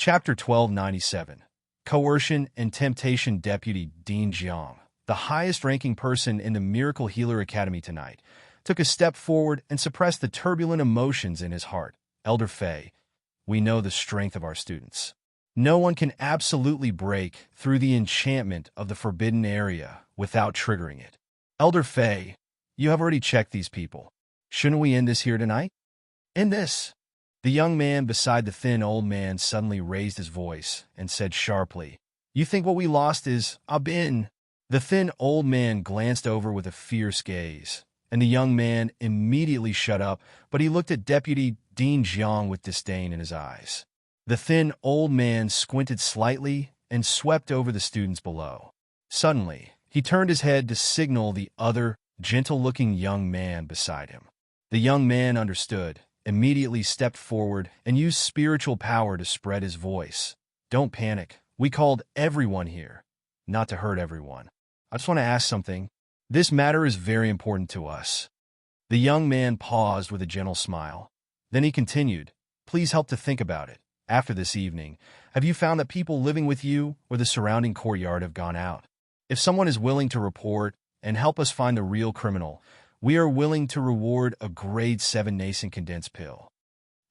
Chapter 1297. Coercion and Temptation. Deputy Dean Jiang, the highest-ranking person in the Miracle Healer Academy tonight, took a step forward and suppressed the turbulent emotions in his heart. Elder Fei, we know the strength of our students. No one can absolutely break through the enchantment of the forbidden area without triggering it. Elder Fei, you have already checked these people. Shouldn't we end this here tonight? End this. The young man beside the thin old man suddenly raised his voice and said sharply, "You think what we lost is a bin?" The thin old man glanced over with a fierce gaze, and the young man immediately shut up, but he looked at Deputy Dean Jiang with disdain in his eyes. The thin old man squinted slightly and swept over the students below. Suddenly, he turned his head to signal the other, gentle-looking young man beside him. The young man understood, immediately stepped forward, and used spiritual power to spread his voice. "Don't panic. We called everyone here, not to hurt everyone. I just want to ask something. This matter is very important to us." The young man paused with a gentle smile. Then he continued, "Please help to think about it. After this evening, have you found that people living with you or the surrounding courtyard have gone out? If someone is willing to report and help us find the real criminal, we are willing to reward a grade 7 nascent condensed pill."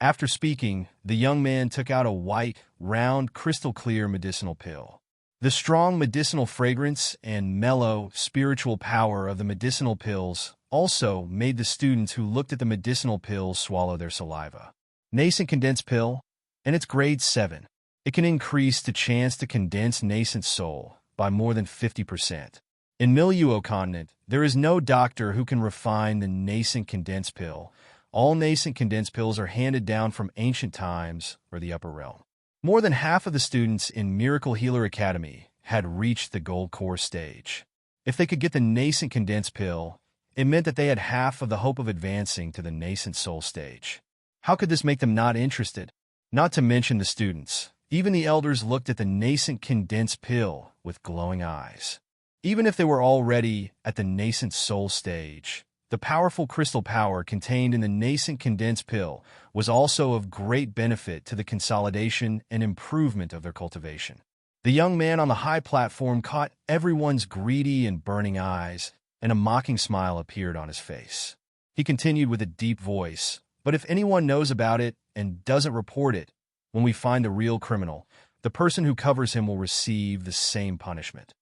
After speaking, the young man took out a white, round, crystal-clear medicinal pill. The strong medicinal fragrance and mellow, spiritual power of the medicinal pills also made the students who looked at the medicinal pills swallow their saliva. Nascent condensed pill, and it's grade 7. It can increase the chance to condense nascent soul by more than 50%. In Milieu continent, there is no doctor who can refine the nascent condensed pill. All nascent condensed pills are handed down from ancient times or the upper realm. More than half of the students in Miracle Healer Academy had reached the gold core stage. If they could get the nascent condensed pill, it meant that they had half of the hope of advancing to the nascent soul stage. How could this make them not interested? Not to mention the students. Even the elders looked at the nascent condensed pill with glowing eyes. Even if they were already at the nascent soul stage, the powerful crystal power contained in the nascent condensed pill was also of great benefit to the consolidation and improvement of their cultivation. The young man on the high platform caught everyone's greedy and burning eyes, and a mocking smile appeared on his face. He continued with a deep voice, "But if anyone knows about it and doesn't report it, when we find the real criminal, the person who covers him will receive the same punishment.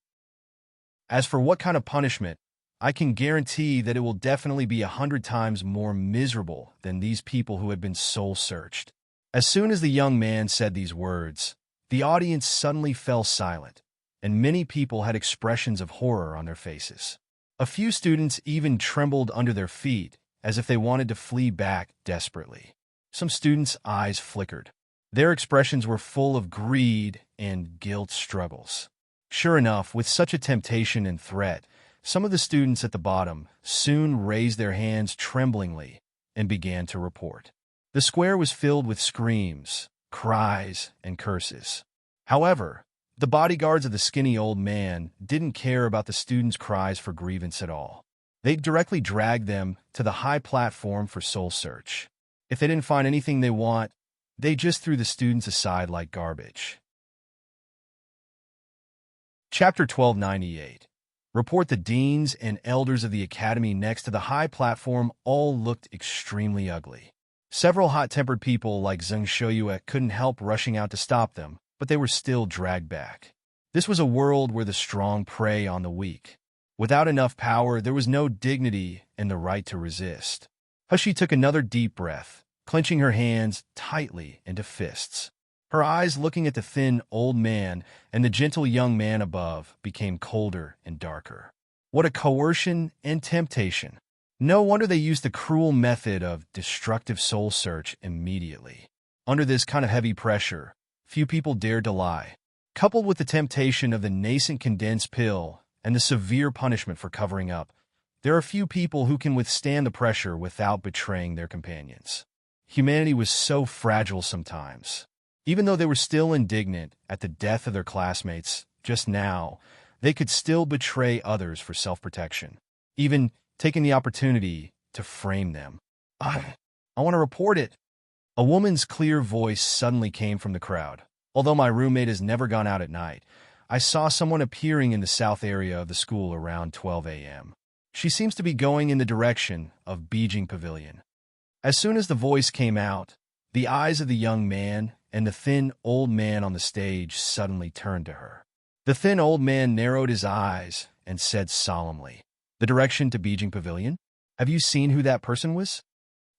As for what kind of punishment, I can guarantee that it will definitely be 100 times more miserable than these people who had been soul-searched." As soon as the young man said these words, the audience suddenly fell silent, and many people had expressions of horror on their faces. A few students even trembled under their feet, as if they wanted to flee back desperately. Some students' eyes flickered. Their expressions were full of greed and guilt struggles. Sure enough, with such a temptation and threat, some of the students at the bottom soon raised their hands tremblingly and began to report. The square was filled with screams, cries, and curses. However, the bodyguards of the skinny old man didn't care about the students' cries for grievance at all. They directly dragged them to the high platform for soul search. If they didn't find anything they want, they just threw the students aside like garbage. Chapter 1298. Report. The deans and elders of the academy next to the high platform all looked extremely ugly. Several hot-tempered people like Zheng Shoyue couldn't help rushing out to stop them, but they were still dragged back. This was a world where the strong prey on the weak. Without enough power, there was no dignity and the right to resist. Hushi took another deep breath, clenching her hands tightly into fists. Her eyes, looking at the thin old man and the gentle young man above, became colder and darker. What a coercion and temptation! No wonder they used the cruel method of destructive soul search immediately. Under this kind of heavy pressure, few people dared to lie. Coupled with the temptation of the nascent condensed pill and the severe punishment for covering up, there are few people who can withstand the pressure without betraying their companions. Humanity was so fragile sometimes. Even though they were still indignant at the death of their classmates just now, they could still betray others for self-protection, even taking the opportunity to frame them. I want to report it." A woman's clear voice suddenly came from the crowd. Although my roommate has never gone out at night, I saw someone appearing in the south area of the school around 12 a.m. She seems to be going in the direction of Beijing Pavilion. As soon as the voice came out, the eyes of the young man and the thin old man on the stage suddenly turned to her. The thin old man narrowed his eyes and said solemnly, "The direction to Beijing Pavilion? Have you seen who that person was?"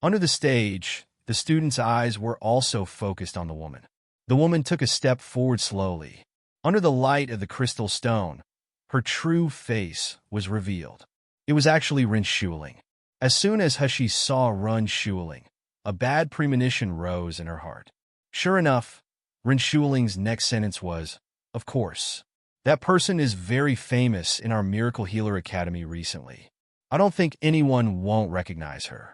Under the stage, the students' eyes were also focused on the woman. The woman took a step forward slowly. Under the light of the crystal stone, her true face was revealed. It was actually Ren Shuling. As soon as Hushi saw Ren Shuling, a bad premonition rose in her heart. Sure enough, Ren Shuling's next sentence was, "Of course. That person is very famous in our Miracle Healer Academy recently. I don't think anyone won't recognize her."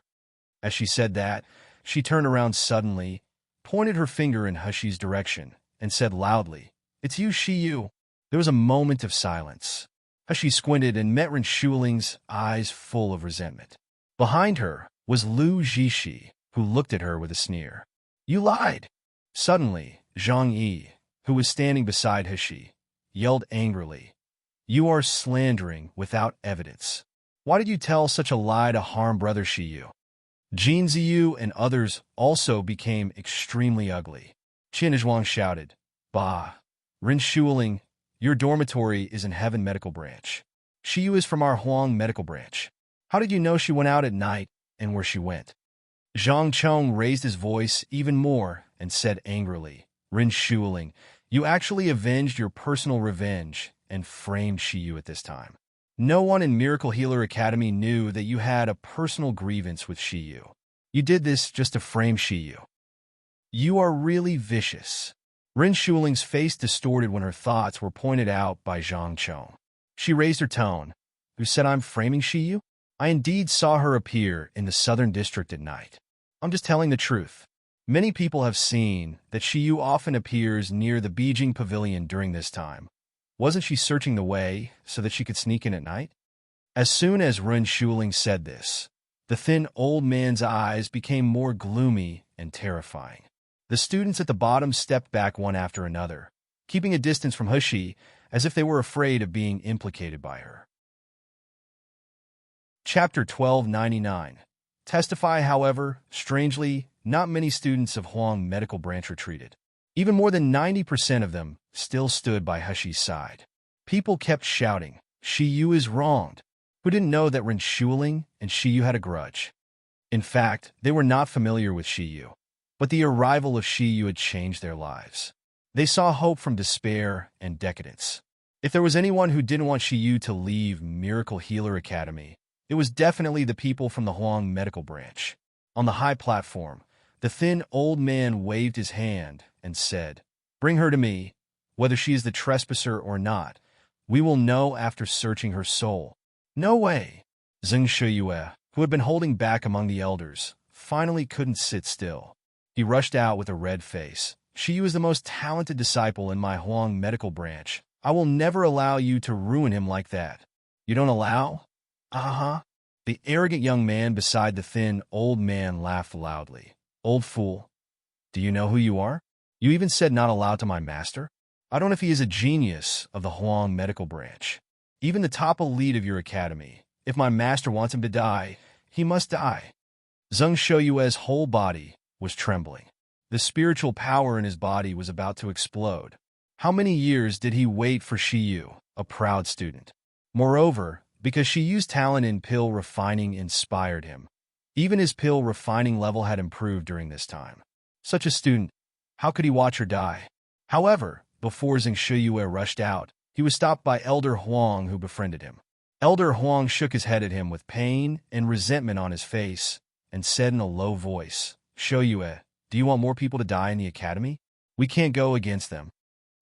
As she said that, she turned around suddenly, pointed her finger in Hushi's direction, and said loudly, "It's you, Shiyu." There was a moment of silence. Hushi squinted and met Ren Shuling's eyes full of resentment. Behind her was Lu Jishi, who looked at her with a sneer. "You lied!" Suddenly, Zhang Yi, who was standing beside Hushi, yelled angrily, "You are slandering without evidence. Why did you tell such a lie to harm Brother Shiyu?" Jin Ziyu and others also became extremely ugly. Qin Zhuang shouted, "Bah! Ren Shuling, your dormitory is in Heaven Medical Branch. Shiyu is from our Huang Medical Branch. How did you know she went out at night and where she went?" Zhang Chong raised his voice even more and said angrily, "Ren Shuling, you actually avenged your personal revenge and framed Shiyu at this time. No one in Miracle Healer Academy knew that you had a personal grievance with Shiyu. You did this just to frame Shiyu. You are really vicious." Ren Shuling's face distorted when her thoughts were pointed out by Zhang Chong. She raised her tone. "Who said I'm framing Shiyu? I indeed saw her appear in the Southern District at night. I'm just telling the truth. Many people have seen that Shiyu often appears near the Beijing Pavilion during this time. Wasn't she searching the way so that she could sneak in at night?" As soon as Ren Shuling said this, the thin old man's eyes became more gloomy and terrifying. The students at the bottom stepped back one after another, keeping a distance from Hushi as if they were afraid of being implicated by her. Chapter 1299. Testify, however, strangely, not many students of Huang Medical Branch retreated. Even more than 90% of them still stood by Hushi's side. People kept shouting, "Shiyu is wronged." Who didn't know that Ren Shuling and Shiyu had a grudge? In fact, they were not familiar with Shiyu, but the arrival of Shiyu had changed their lives. They saw hope from despair and decadence. If there was anyone who didn't want Shiyu to leave Miracle Healer Academy, it was definitely the people from the Huang Medical Branch. On the high platform, the thin old man waved his hand and said, "Bring her to me. Whether she is the trespasser or not, we will know after searching her soul." "No way!" Zheng Shuyue, who had been holding back among the elders, finally couldn't sit still. He rushed out with a red face. "Shiyu is the most talented disciple in my Huang Medical Branch. I will never allow you to ruin him like that." "You don't allow?" "Uh-huh." The arrogant young man beside the thin old man laughed loudly. "Old fool. Do you know who you are? You even said not allowed to my master? I don't know if he is a genius of the Huang Medical Branch. Even the top elite of your academy. If my master wants him to die, he must die." Zheng Shoyue's whole body was trembling. The spiritual power in his body was about to explode. How many years did he wait for Shiyu, a proud student? Moreover, because Shiyu's talent in pill refining inspired him, even his pill refining level had improved during this time. Such a student, how could he watch her die? However, before Zheng Shoyue rushed out, he was stopped by Elder Huang, who befriended him. Elder Huang shook his head at him with pain and resentment on his face and said in a low voice, "Shoyue, do you want more people to die in the academy? We can't go against them."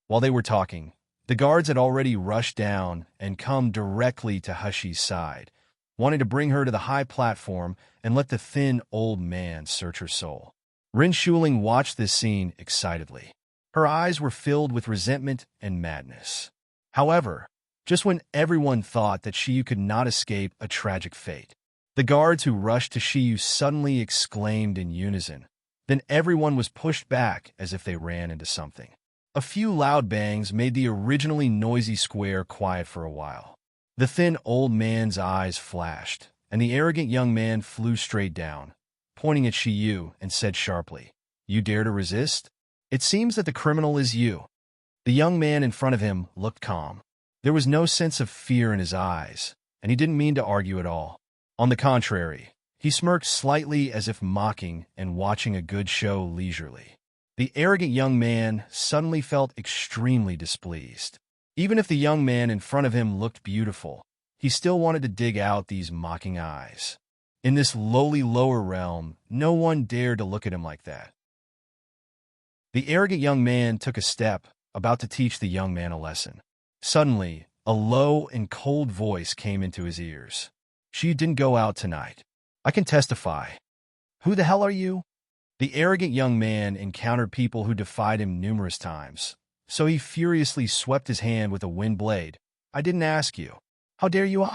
While they were talking, the guards had already rushed down and come directly to Hushi's side, wanting to bring her to the high platform and let the thin old man search her soul. Ren Shuling watched this scene excitedly. Her eyes were filled with resentment and madness. However, just when everyone thought that Shiyu could not escape a tragic fate, the guards who rushed to Shiyu suddenly exclaimed in unison. Then everyone was pushed back as if they ran into something. A few loud bangs made the originally noisy square quiet for a while. The thin old man's eyes flashed, and the arrogant young man flew straight down, pointing at Shiyu and said sharply, "You dare to resist? It seems that the criminal is you." The young man in front of him looked calm. There was no sense of fear in his eyes, and he didn't mean to argue at all. On the contrary, he smirked slightly as if mocking and watching a good show leisurely. The arrogant young man suddenly felt extremely displeased. Even if the young man in front of him looked beautiful, he still wanted to dig out these mocking eyes. In this lowly lower realm, no one dared to look at him like that. The arrogant young man took a step, about to teach the young man a lesson. Suddenly, a low and cold voice came into his ears. "She didn't go out tonight. I can testify." "Who the hell are you?" The arrogant young man encountered people who defied him numerous times, so he furiously swept his hand with a wind blade. "I didn't ask you. How dare you?"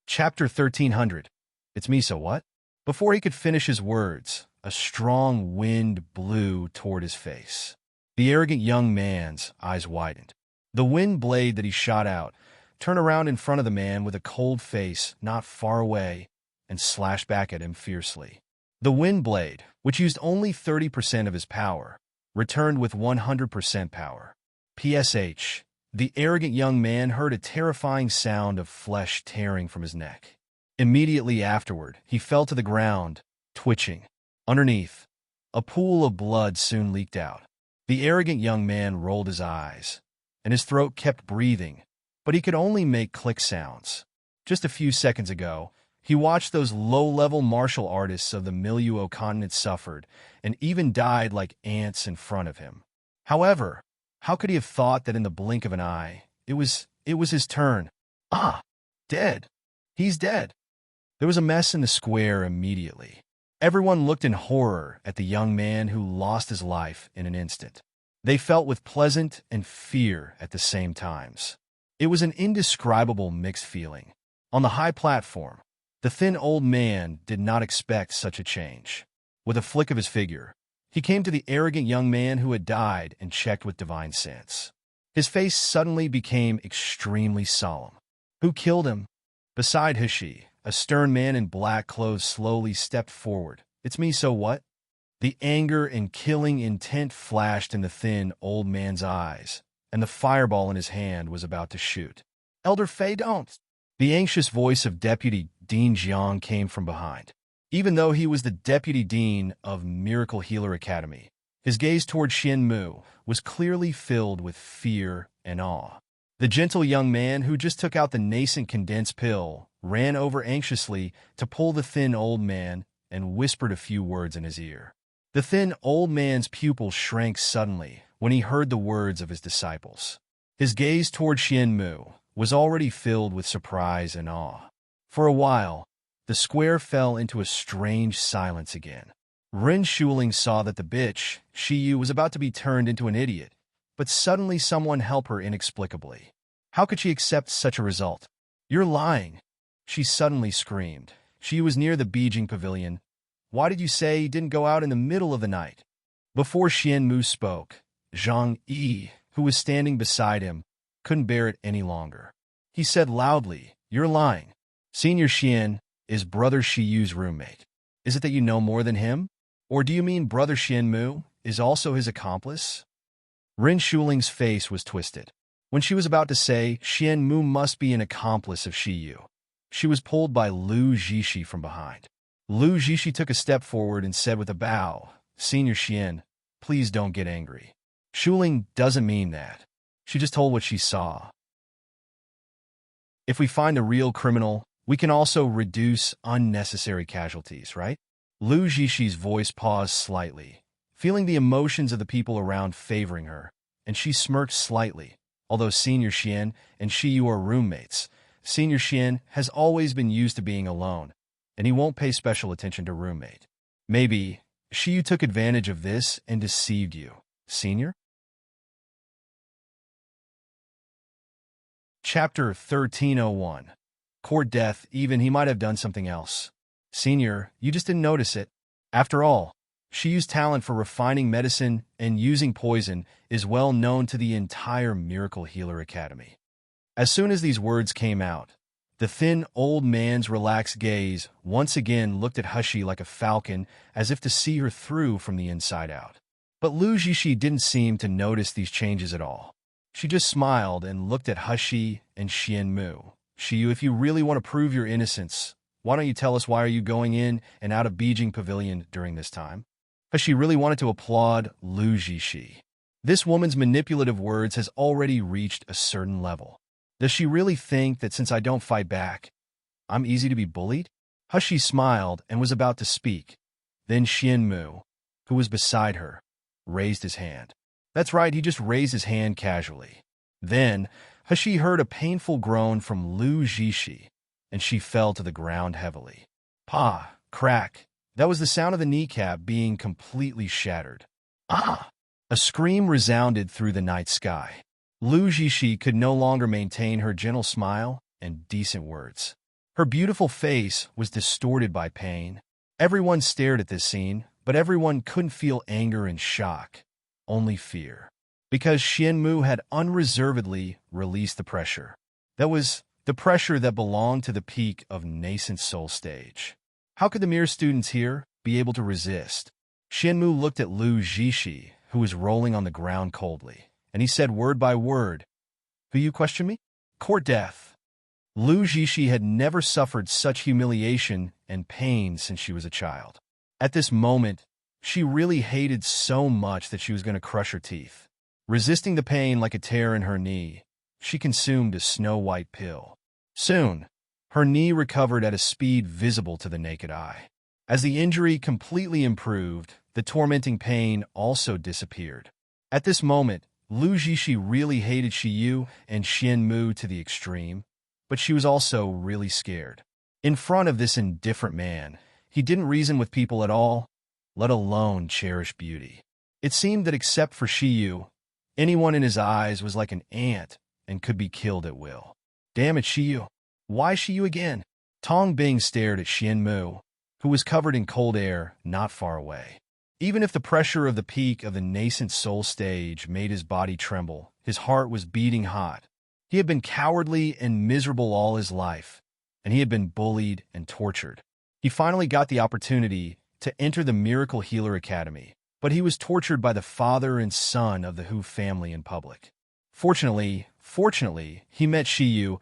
Chapter 1300. It's me, so what? Before he could finish his words, a strong wind blew toward his face. The arrogant young man's eyes widened. The wind blade that he shot out turned around in front of the man with a cold face not far away and slashed back at him fiercely. The wind blade, which used only 30% of his power, returned with 100% power. PSH. The arrogant young man heard a terrifying sound of flesh tearing from his neck. Immediately afterward, he fell to the ground, twitching. Underneath, a pool of blood soon leaked out. The arrogant young man rolled his eyes, and his throat kept breathing, but he could only make click sounds. Just a few seconds ago, he watched those low-level martial artists of the Milieu continent suffered and even died like ants in front of him. However, how could he have thought that in the blink of an eye, it was his turn? Dead. He's dead. There was a mess in the square immediately. Everyone looked in horror at the young man who lost his life in an instant. They felt with pleasant and fear at the same times. It was an indescribable mixed feeling. On the high platform, the thin old man did not expect such a change. With a flick of his figure, he came to the arrogant young man who had died and checked with divine sense. His face suddenly became extremely solemn. "Who killed him?" Beside Hishi, a stern man in black clothes slowly stepped forward. "It's me, so what?" The anger and killing intent flashed in the thin old man's eyes, and the fireball in his hand was about to shoot. "Elder Fei, don't!" The anxious voice of Deputy Dean Jiang came from behind. Even though he was the Deputy Dean of Miracle Healer Academy, his gaze toward Xianmu was clearly filled with fear and awe. The gentle young man who just took out the nascent condensed pill ran over anxiously to pull the thin old man and whispered a few words in his ear. The thin old man's pupils shrank suddenly when he heard the words of his disciples. His gaze toward Xianmu was already filled with surprise and awe. For a while, the square fell into a strange silence again. Ren Shuling saw that the bitch, Shiyu, was about to be turned into an idiot, but suddenly someone helped her inexplicably. How could she accept such a result? "You're lying!" she suddenly screamed. She was near the Beijing pavilion. "Why did you say he didn't go out in the middle of the night?" Before Xianmu spoke, Zhang Yi, who was standing beside him, couldn't bear it any longer. He said loudly, "You're lying. Senior Xian is Brother Shiyu's roommate. Is it that you know more than him? Or do you mean Brother Xianmu is also his accomplice?" Ren Shuling's face was twisted. When she was about to say, "Xianmu must be an accomplice of Shiyu," she was pulled by Lu Zhishi from behind. Lu Zhishi took a step forward and said with a bow, "Senior Xian, please don't get angry. Shuling doesn't mean that. She just told what she saw. If we find the real criminal, we can also reduce unnecessary casualties, right?" Lu Zhishi's voice paused slightly, feeling the emotions of the people around favoring her, and she smirked slightly. Although Senior Xian and Shiyu are roommates, Senior Xian has always been used to being alone, and he won't pay special attention to roommate. Maybe Shiyu took advantage of this and deceived you, Senior? Chapter 1301. Court death, even he might have done something else. Senior, you just didn't notice it. After all, Shiu's talent for refining medicine and using poison is well known to the entire Miracle Healer Academy. As soon as these words came out, the thin old man's relaxed gaze once again looked at Hushi like a falcon, as if to see her through from the inside out. But Lu Jishi didn't seem to notice these changes at all. She just smiled and looked at Hushi and Xianmu. Shiyu, if you really want to prove your innocence, why don't you tell us why are you going in and out of Beijing Pavilion during this time? Hushi really wanted to applaud Lu Jishi. This woman's manipulative words has already reached a certain level. Does she really think that since I don't fight back, I'm easy to be bullied? Hushi smiled and was about to speak. Then Xianmu, who was beside her, raised his hand. That's right, he just raised his hand casually. Then, Hushi heard a painful groan from Lu Jishi, and she fell to the ground heavily. Pa! Crack! That was the sound of the kneecap being completely shattered. Ah! A scream resounded through the night sky. Lu Jishi could no longer maintain her gentle smile and decent words. Her beautiful face was distorted by pain. Everyone stared at this scene, but everyone couldn't feel anger and shock, only fear. Because Xianmu had unreservedly released the pressure. That was the pressure that belonged to the peak of nascent soul stage. How could the mere students here be able to resist? Xianmu looked at Lu Jishi, who was rolling on the ground coldly, and he said word by word, "Who you question me? Court death." Lu Jishi had never suffered such humiliation and pain since she was a child. At this moment, she really hated so much that she was going to crush her teeth. Resisting the pain like a tear in her knee, she consumed a snow-white pill. Soon, her knee recovered at a speed visible to the naked eye. As the injury completely improved, the tormenting pain also disappeared. At this moment, Lu Jishi really hated Shiyu and Xianmu to the extreme, but she was also really scared. In front of this indifferent man, he didn't reason with people at all, let alone cherish beauty. It seemed that except for Shiyu, anyone in his eyes was like an ant and could be killed at will. Damn it, Shiyu. Why Shiyu again? Tong Bing stared at Xianmu, who was covered in cold air not far away. Even if the pressure of the peak of the nascent soul stage made his body tremble, his heart was beating hot. He had been cowardly and miserable all his life, and he had been bullied and tortured. He finally got the opportunity to enter the Miracle Healer Academy, but he was tortured by the father and son of the Hu family in public. Fortunately, he met Shiyu,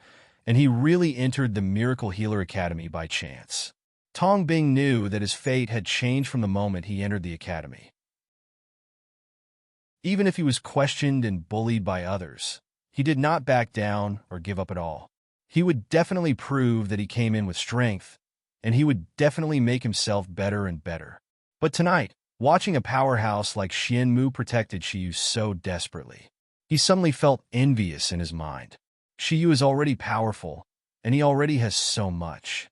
and he really entered the Miracle Healer Academy by chance. Tong Bing knew that his fate had changed from the moment he entered the academy. Even if he was questioned and bullied by others, he did not back down or give up at all. He would definitely prove that he came in with strength, and he would definitely make himself better and better. But tonight, watching a powerhouse like Xianmu protected Shiyu so desperately, he suddenly felt envious in his mind. Shiyu is already powerful, and he already has so much.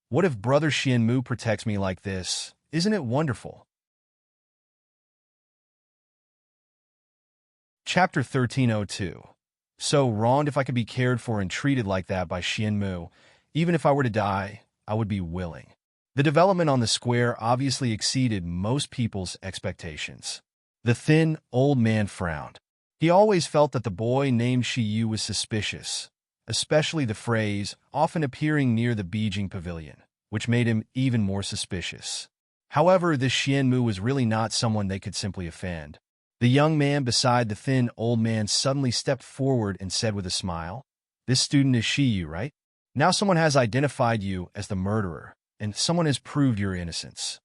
What if brother Xianmu protects me like this? Isn't it wonderful? Chapter 1302. So wronged if I could be cared for and treated like that by Xianmu. Even if I were to die, I would be willing. The development on the square obviously exceeded most people's expectations. The thin, old man frowned. He always felt that the boy named Shiyu was suspicious, especially the phrase often appearing near the Beijing Pavilion, which made him even more suspicious. However, this Xianmu was really not someone they could simply offend. The young man beside the thin old man suddenly stepped forward and said with a smile, "This student is Shiyu, right? Now someone has identified you as the murderer, and someone has proved your innocence.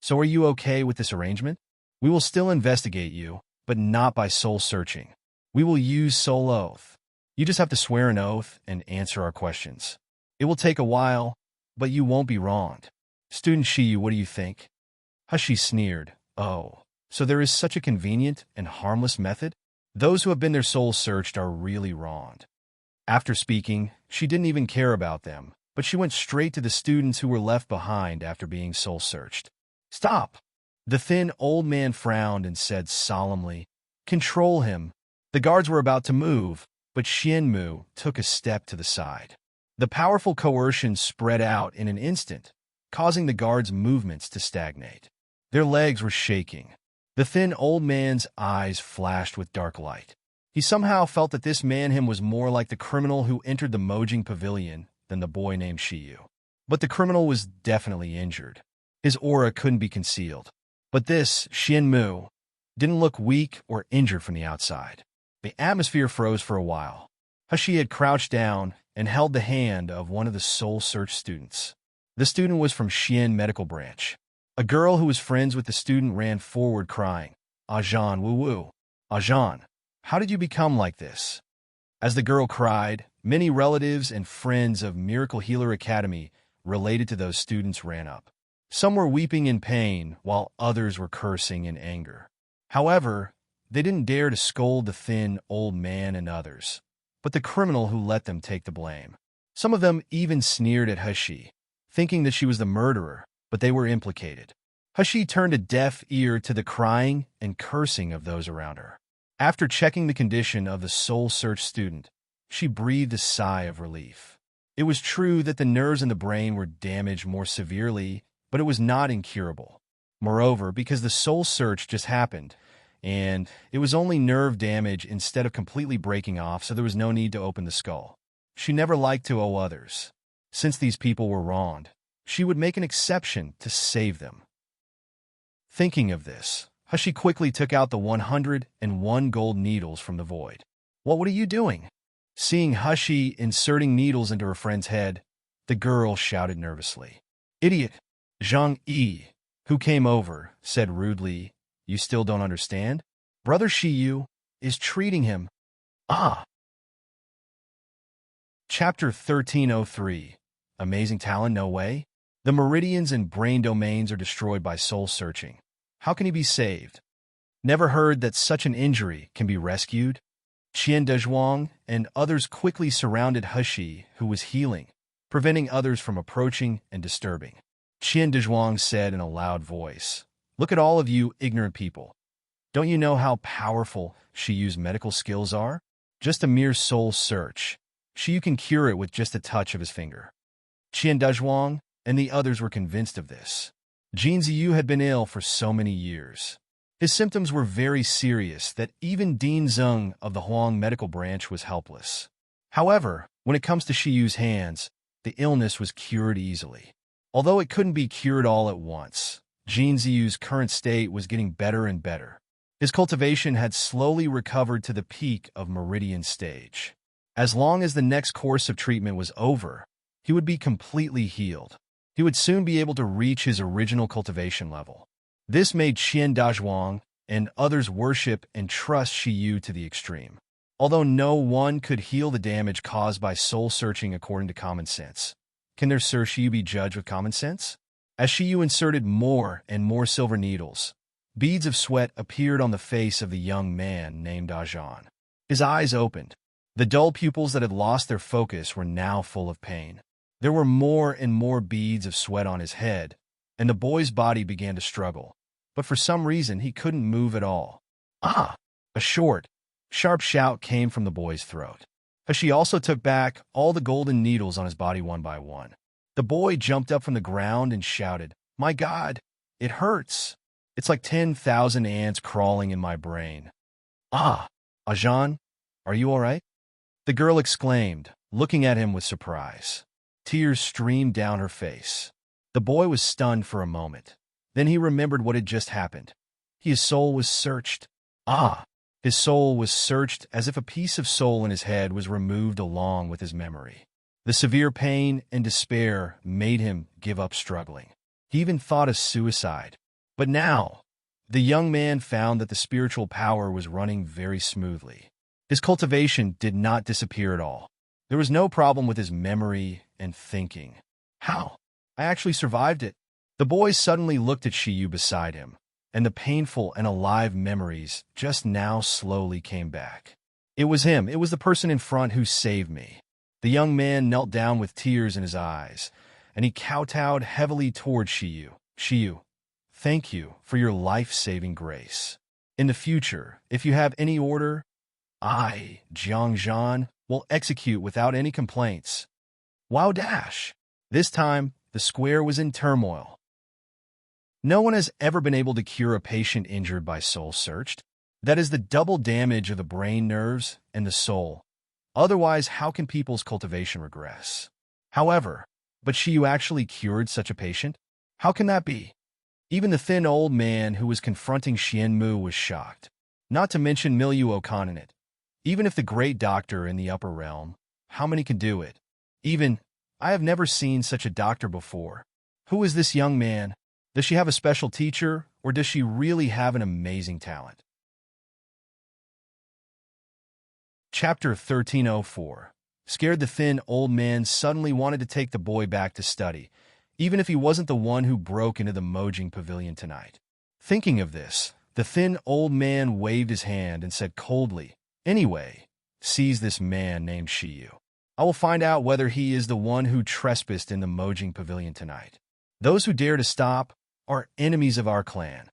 So are you okay with this arrangement? We will still investigate you, but not by soul searching. We will use soul oath. You just have to swear an oath and answer our questions. It will take a while, but you won't be wronged. Student Shiyu, what do you think?" Hushi sneered. "Oh, so there is such a convenient and harmless method? Those who have been their souls searched are really wronged." After speaking, she didn't even care about them, but she went straight to the students who were left behind after being soul searched. "Stop!" The thin old man frowned and said solemnly, "Control him." The guards were about to move, but Xianmu took a step to the side. The powerful coercion spread out in an instant, causing the guards' movements to stagnate. Their legs were shaking. The thin old man's eyes flashed with dark light. He somehow felt that this man him was more like the criminal who entered the Mojing Pavilion than the boy named Shiyu. But the criminal was definitely injured. His aura couldn't be concealed. But this, Xian Mu, didn't look weak or injured from the outside. The atmosphere froze for a while. Hashi had crouched down and held the hand of one of the Soul Search students. The student was from Xian Medical Branch. A girl who was friends with the student ran forward crying, "Ajan, woo-woo. Ajan, how did you become like this?" As the girl cried, many relatives and friends of Miracle Healer Academy related to those students ran up. Some were weeping in pain, while others were cursing in anger. However, they didn't dare to scold the thin old man and others, but the criminal who let them take the blame. Some of them even sneered at Hashi, thinking that she was the murderer, but they were implicated. Hashi turned a deaf ear to the crying and cursing of those around her. After checking the condition of the Soul Search student, she breathed a sigh of relief. It was true that the nerves in the brain were damaged more severely, but it was not incurable. Moreover, because the Soul Search just happened, and it was only nerve damage instead of completely breaking off, so there was no need to open the skull. She never liked to owe others. Since these people were wronged, she would make an exception to save them. Thinking of this, Hashi quickly took out the 101 gold needles from the void. "What are you doing?" Seeing Hashi inserting needles into her friend's head, the girl shouted nervously. "Idiot!" Zhang Yi, who came over, said rudely, "You still don't understand? Brother Shiyu is treating him." Ah! Chapter 1303. Amazing Talent, no way? The meridians and brain domains are destroyed by soul searching. How can he be saved? Never heard that such an injury can be rescued? Qian Dezhuang and others quickly surrounded Hashi, who was healing, preventing others from approaching and disturbing. Qian Dezhuang said in a loud voice, "Look at all of you ignorant people. Don't you know how powerful Shiyu's medical skills are? Just a mere soul search. Shiyu can cure it with just a touch of his finger." Qian Dezhuang and the others were convinced of this. Jin Ziyu had been ill for so many years. His symptoms were very serious that even Dean Zeng of the Huang Medical Branch was helpless. However, when it comes to Shiyu's hands, the illness was cured easily. Although it couldn't be cured all at once, Jin Ziyu's current state was getting better and better. His cultivation had slowly recovered to the peak of meridian stage. As long as the next course of treatment was over, he would be completely healed. He would soon be able to reach his original cultivation level. This made Qian Dazhuang and others worship and trust Shiyu to the extreme. Although no one could heal the damage caused by soul searching according to common sense, can their Sir Shiyu be judged with common sense? As Shiyu inserted more and more silver needles, beads of sweat appeared on the face of the young man named Ajan. His eyes opened. The dull pupils that had lost their focus were now full of pain. There were more and more beads of sweat on his head, and the boy's body began to struggle. But for some reason, he couldn't move at all. "Ah!" A short, sharp shout came from the boy's throat. Hashi also took back all the golden needles on his body one by one. The boy jumped up from the ground and shouted, "My God, it hurts. It's like 10,000 ants crawling in my brain." "Ah, Ajan, are you all right?" the girl exclaimed, looking at him with surprise. Tears streamed down her face. The boy was stunned for a moment. Then he remembered what had just happened. His soul was searched. Ah! His soul was searched as if a piece of soul in his head was removed along with his memory. The severe pain and despair made him give up struggling. He even thought of suicide. But now, the young man found that the spiritual power was running very smoothly. His cultivation did not disappear at all. There was no problem with his memory and thinking. "How? I actually survived it." The boy suddenly looked at Shiyu beside him, and the painful and alive memories just now slowly came back. It was him. It was the person in front who saved me. The young man knelt down with tears in his eyes, and he kowtowed heavily toward Shiyu. "Shiyu, thank you for your life-saving grace. In the future, if you have any order, I, Jiang Zhan, will execute without any complaints." Wow dash! This time, the square was in turmoil. No one has ever been able to cure a patient injured by soul-searched. That is the double damage of the brain nerves and the soul. Otherwise, how can people's cultivation regress? However, but Shiyu actually cured such a patient? How can that be? Even the thin old man who was confronting Xianmu was shocked. Not to mention Milyu Okan in it. Even if the great doctor in the upper realm, how many can do it? Even, I have never seen such a doctor before. Who is this young man? Does she have a special teacher, or does she really have an amazing talent? Chapter 1304. Scared, the thin old man suddenly wanted to take the boy back to study, even if he wasn't the one who broke into the Mojing Pavilion tonight. Thinking of this, the thin old man waved his hand and said coldly, "Anyway, seize this man named Shiyu. I will find out whether he is the one who trespassed in the Mojing Pavilion tonight. Those who dare to stop are enemies of our clan."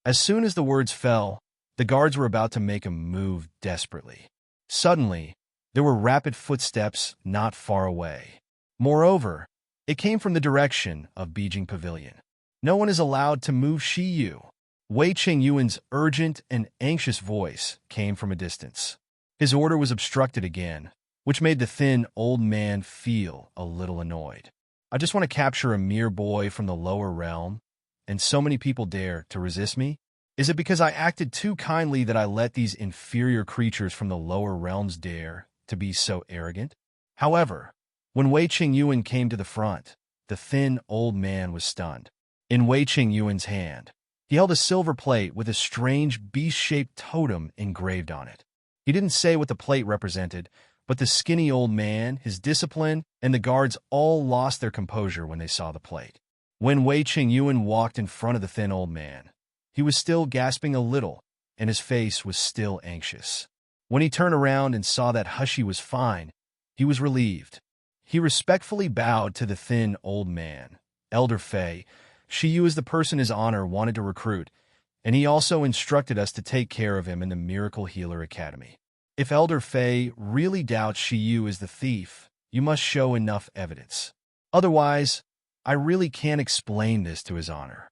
As soon as the words fell, the guards were about to make a move desperately. Suddenly, there were rapid footsteps not far away. Moreover, it came from the direction of Beijing Pavilion. No one is allowed to move Shiyu. Wei Qingyuan's urgent and anxious voice came from a distance. His order was obstructed again, which made the thin old man feel a little annoyed. I just want to capture a mere boy from the lower realm, and so many people dare to resist me? Is it because I acted too kindly that I let these inferior creatures from the lower realms dare to be so arrogant? However, when Wei Qingyuan came to the front, the thin old man was stunned. In Wei Qingyuan's hand, he held a silver plate with a strange beast-shaped totem engraved on it. He didn't say what the plate represented, but the skinny old man, his discipline, and the guards all lost their composure when they saw the plate. When Wei Qingyuan walked in front of the thin old man, he was still gasping a little, and his face was still anxious. When he turned around and saw that Hushi was fine, he was relieved. He respectfully bowed to the thin old man. "Elder Fei, Shiyu is the person his honor wanted to recruit, and he also instructed us to take care of him in the Miracle Healer Academy. If Elder Fei really doubts Shiyu is the thief, you must show enough evidence. Otherwise, I really can't explain this to his honor."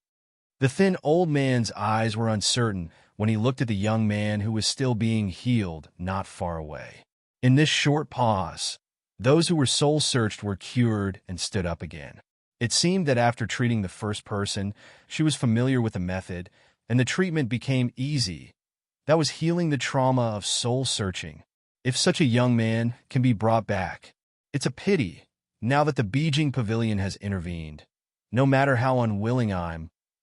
The thin old man's eyes were uncertain when he looked at the young man who was still being healed not far away. In this short pause, those who were soul-searched were cured and stood up again. It seemed that after treating the first person, she was familiar with the method, and the treatment became easy. That was healing the trauma of soul-searching. If such a young man can be brought back, it's a pity, now that the Beijing Pavilion has intervened. No matter how unwilling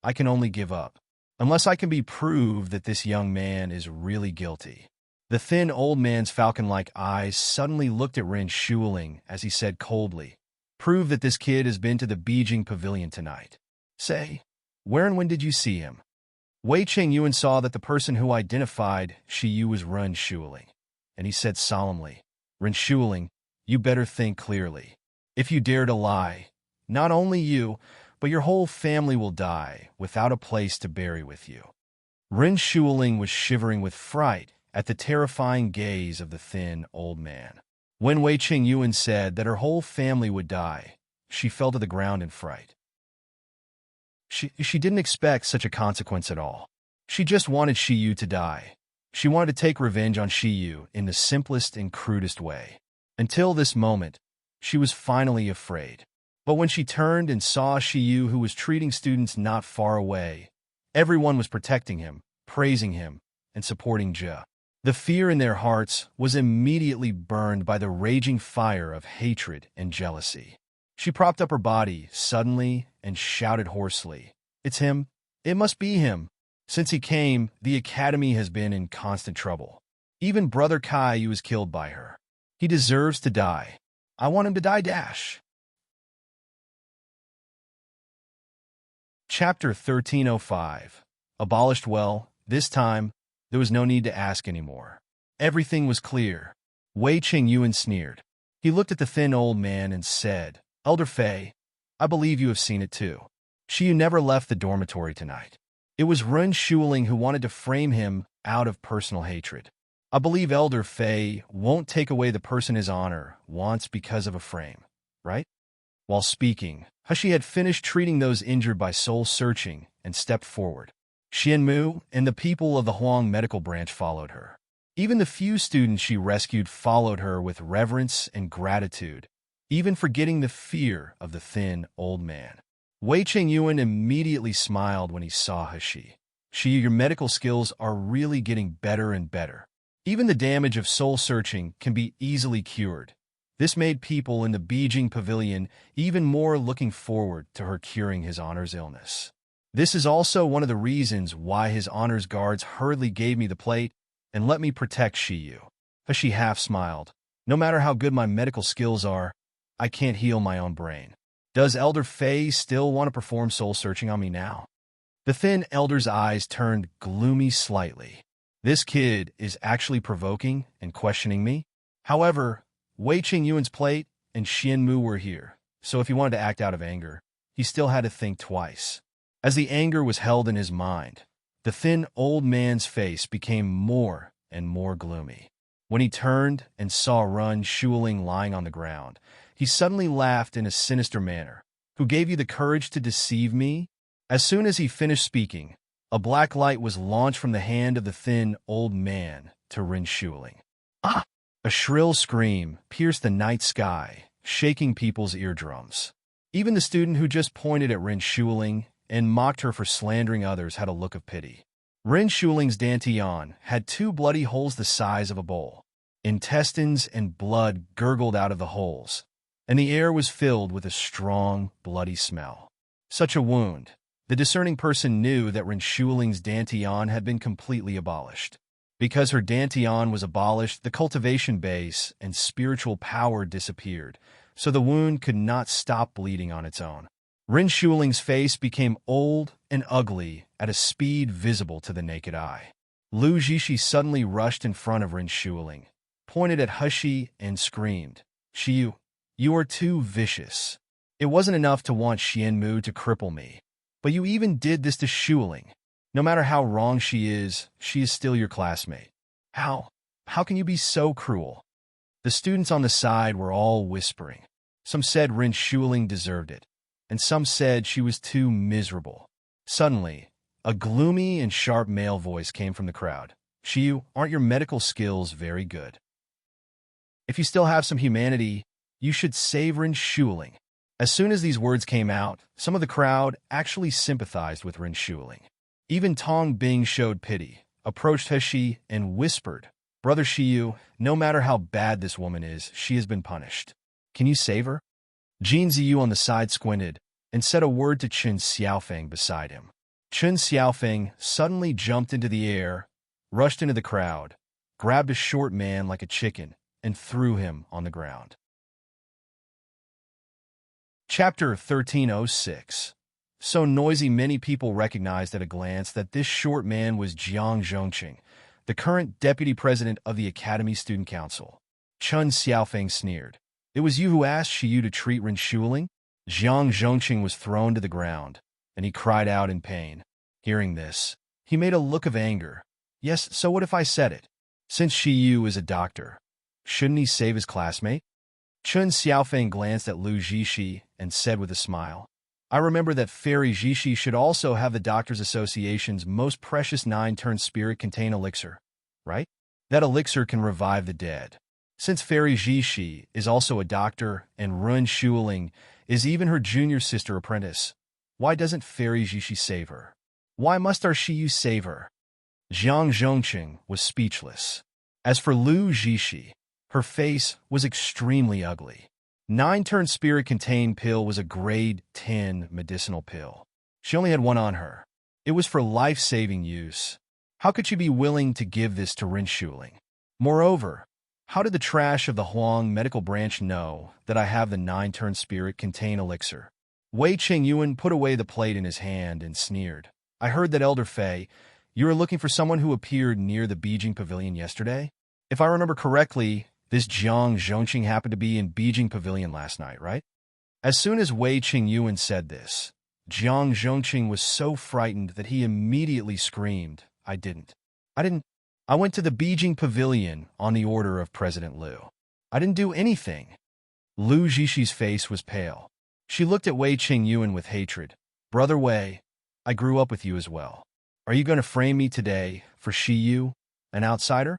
I can only give up, unless I can be proved that this young man is really guilty. The thin old man's falcon-like eyes suddenly looked at Ren Shuling as he said coldly, "Prove that this kid has been to the Beijing Pavilion tonight. Say, where and when did you see him?" Wei Qingyuan saw that the person who identified Shiyu was Ren Shuling, and he said solemnly, "Ren Shuling, you better think clearly. If you dare to lie, not only you, but your whole family will die without a place to bury with you." Ren Shuling was shivering with fright at the terrifying gaze of the thin old man. When Wei Qingyuan said that her whole family would die, she fell to the ground in fright. She didn't expect such a consequence at all. She just wanted Shiyu to die. She wanted to take revenge on Shiyu in the simplest and crudest way. Until this moment, she was finally afraid. But when she turned and saw Shiyu, who was treating students not far away, everyone was protecting him, praising him, and supporting Jia. The fear in their hearts was immediately burned by the raging fire of hatred and jealousy. She propped up her body suddenly and shouted hoarsely, "It's him! It must be him! Since he came, the academy has been in constant trouble. Even Brother Kai was killed by her. He deserves to die. I want him to die dash." Chapter 1305. Abolished. Well, this time, there was no need to ask anymore. Everything was clear. Wei Qingyuan sneered. He looked at the thin old man and said, "Elder Fei, I believe you have seen it too. Shiyu never left the dormitory tonight. It was Ren Shuling who wanted to frame him out of personal hatred. I believe Elder Fei won't take away the person his honor wants because of a frame, right?" While speaking, Hushi had finished treating those injured by soul-searching and stepped forward. Xianmu and the people of the Huang medical branch followed her. Even the few students she rescued followed her with reverence and gratitude, even forgetting the fear of the thin old man. Wei Chengyuan immediately smiled when he saw Hashi. Your medical skills are really getting better and better. Even the damage of soul searching can be easily cured. This made people in the Beijing pavilion even more looking forward to her curing his honor's illness. This is also one of the reasons why his honor's guards hurriedly gave me the plate and let me protect Shiyu. Hashi half smiled. No matter how good my medical skills are, I can't heal my own brain. Does Elder Fei still want to perform soul searching on me now? The thin elder's eyes turned gloomy slightly. This kid is actually provoking and questioning me? However, Wei Qingyuan's plate and Xianmu were here, so if he wanted to act out of anger, he still had to think twice. As the anger was held in his mind, the thin old man's face became more and more gloomy. When he turned and saw Run Shuling lying on the ground, he suddenly laughed in a sinister manner. Who gave you the courage to deceive me? As soon as he finished speaking, a black light was launched from the hand of the thin old man to Rin Shuling. Ah! A shrill scream pierced the night sky, shaking people's eardrums. Even the student who just pointed at Rin Shuling and mocked her for slandering others had a look of pity. Rin Shuling's dantian had 2 bloody holes the size of a bowl. Intestines and blood gurgled out of the holes, and the air was filled with a strong, bloody smell. Such a wound. The discerning person knew that Rin Shuling's dantian had been completely abolished. Because her dantian was abolished, the cultivation base and spiritual power disappeared, so the wound could not stop bleeding on its own. Rin Shuling's face became old and ugly at a speed visible to the naked eye. Lu Jishi suddenly rushed in front of Rin Shuling, pointed at Hashi, and screamed, "Shiyu, you are too vicious. It wasn't enough to want Xianmu to cripple me, but you even did this to Shuling. No matter how wrong she is still your classmate. How can you be so cruel?" The students on the side were all whispering. Some said Rin Shuling deserved it, and some said she was too miserable. Suddenly, a gloomy and sharp male voice came from the crowd. "Shiyu, aren't your medical skills very good? If you still have some humanity, you should save Rin Shuling." As soon as these words came out, some of the crowd actually sympathized with Rin Shuling. Even Tong Bing showed pity, approached Hashi, and whispered, "Brother Shiyu, no matter how bad this woman is, she has been punished. Can you save her?" Jin Ziyu on the side squinted and said a word to Chen Xiaofeng beside him. Chen Xiaofeng suddenly jumped into the air, rushed into the crowd, grabbed a short man like a chicken, and threw him on the ground. Chapter 1306. So noisy many people recognized at a glance that this short man was Jiang Zhongqing, the current deputy president of the Academy Student Council. Chen Xiaofeng sneered. "It was you who asked Shiyu to treat Rin Shuling?" Jiang Zhongqing was thrown to the ground, and he cried out in pain. Hearing this, he made a look of anger. "Yes, so what if I said it? Since Shiyu is a doctor, shouldn't he save his classmate?" Chen Xiaofeng glanced at Lu Jishi and said with a smile, "I remember that Fairy Jishi should also have the Doctors Association's most precious 9-turn spirit contain elixir, right? That elixir can revive the dead. Since Fairy Jishi is also a doctor and Rin Shuling is even her junior sister apprentice, why doesn't Fairy Jishi save her? Why must our Shiyu save her?" Jiang Zhongqing was speechless. As for Lu Jishi, her face was extremely ugly. 9-turn spirit contained pill was a grade 10 medicinal pill. She only had one on her. It was for life-saving use. How could she be willing to give this to Rin Shuling? Moreover, how did the trash of the Huang medical branch know that I have the 9-turn spirit contain elixir? Wei Qingyuan put away the plate in his hand and sneered. "I heard that Elder Fei, you are looking for someone who appeared near the Beijing Pavilion yesterday? If I remember correctly, this Jiang Zhongqing happened to be in Beijing Pavilion last night, right?" As soon as Wei Qingyuan said this, Jiang Zhongqing was so frightened that he immediately screamed, I didn't. I went to the Beijing Pavilion on the order of President Liu. I didn't do anything." Lu Jishi's face was pale. She looked at Wei Qingyuan with hatred. "Brother Wei, I grew up with you as well. Are you going to frame me today for you, an outsider?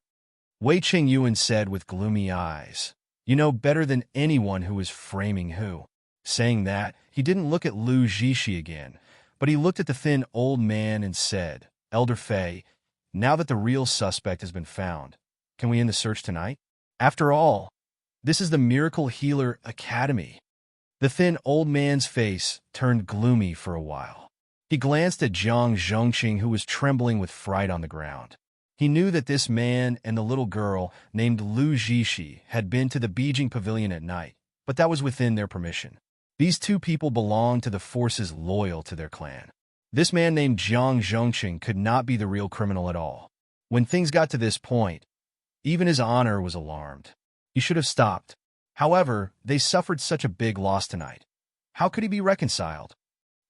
Wei Qingyuan said with gloomy eyes. You know better than anyone who is framing who. Saying that, he didn't look at Lu Zixi again, but he looked at the thin old man and said, Elder Fei, now that the real suspect has been found, can we end the search tonight? After all, this is the Miracle Healer Academy. The thin old man's face turned gloomy for a while. He glanced at Jiang Zhongqing, who was trembling with fright on the ground. He knew that this man and the little girl named Lu Zixi had been to the Beijing Pavilion at night, but that was within their permission. These two people belonged to the forces loyal to their clan. This man named Jiang Zhongqing could not be the real criminal at all. When things got to this point, even his honor was alarmed. He should have stopped. However, they suffered such a big loss tonight. How could he be reconciled?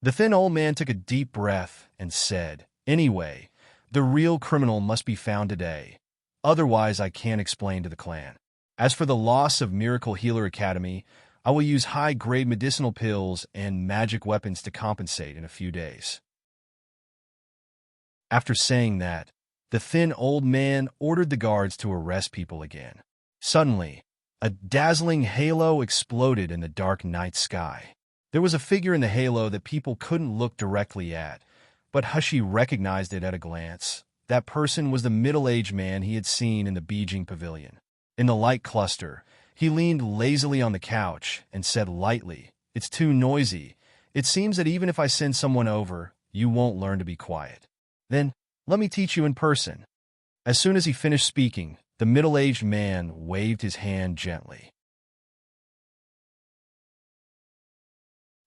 The thin old man took a deep breath and said, Anyway, the real criminal must be found today. Otherwise, I can't explain to the clan. As for the loss of Miracle Healer Academy, I will use high-grade medicinal pills and magic weapons to compensate in a few days. After saying that, the thin old man ordered the guards to arrest people again. Suddenly, a dazzling halo exploded in the dark night sky. There was a figure in the halo that people couldn't look directly at, but Hushi recognized it at a glance. That person was the middle-aged man he had seen in the Beijing Pavilion. In the light cluster, he leaned lazily on the couch and said lightly, It's too noisy. It seems that even if I send someone over, you won't learn to be quiet. Then, let me teach you in person. As soon as he finished speaking, the middle-aged man waved his hand gently.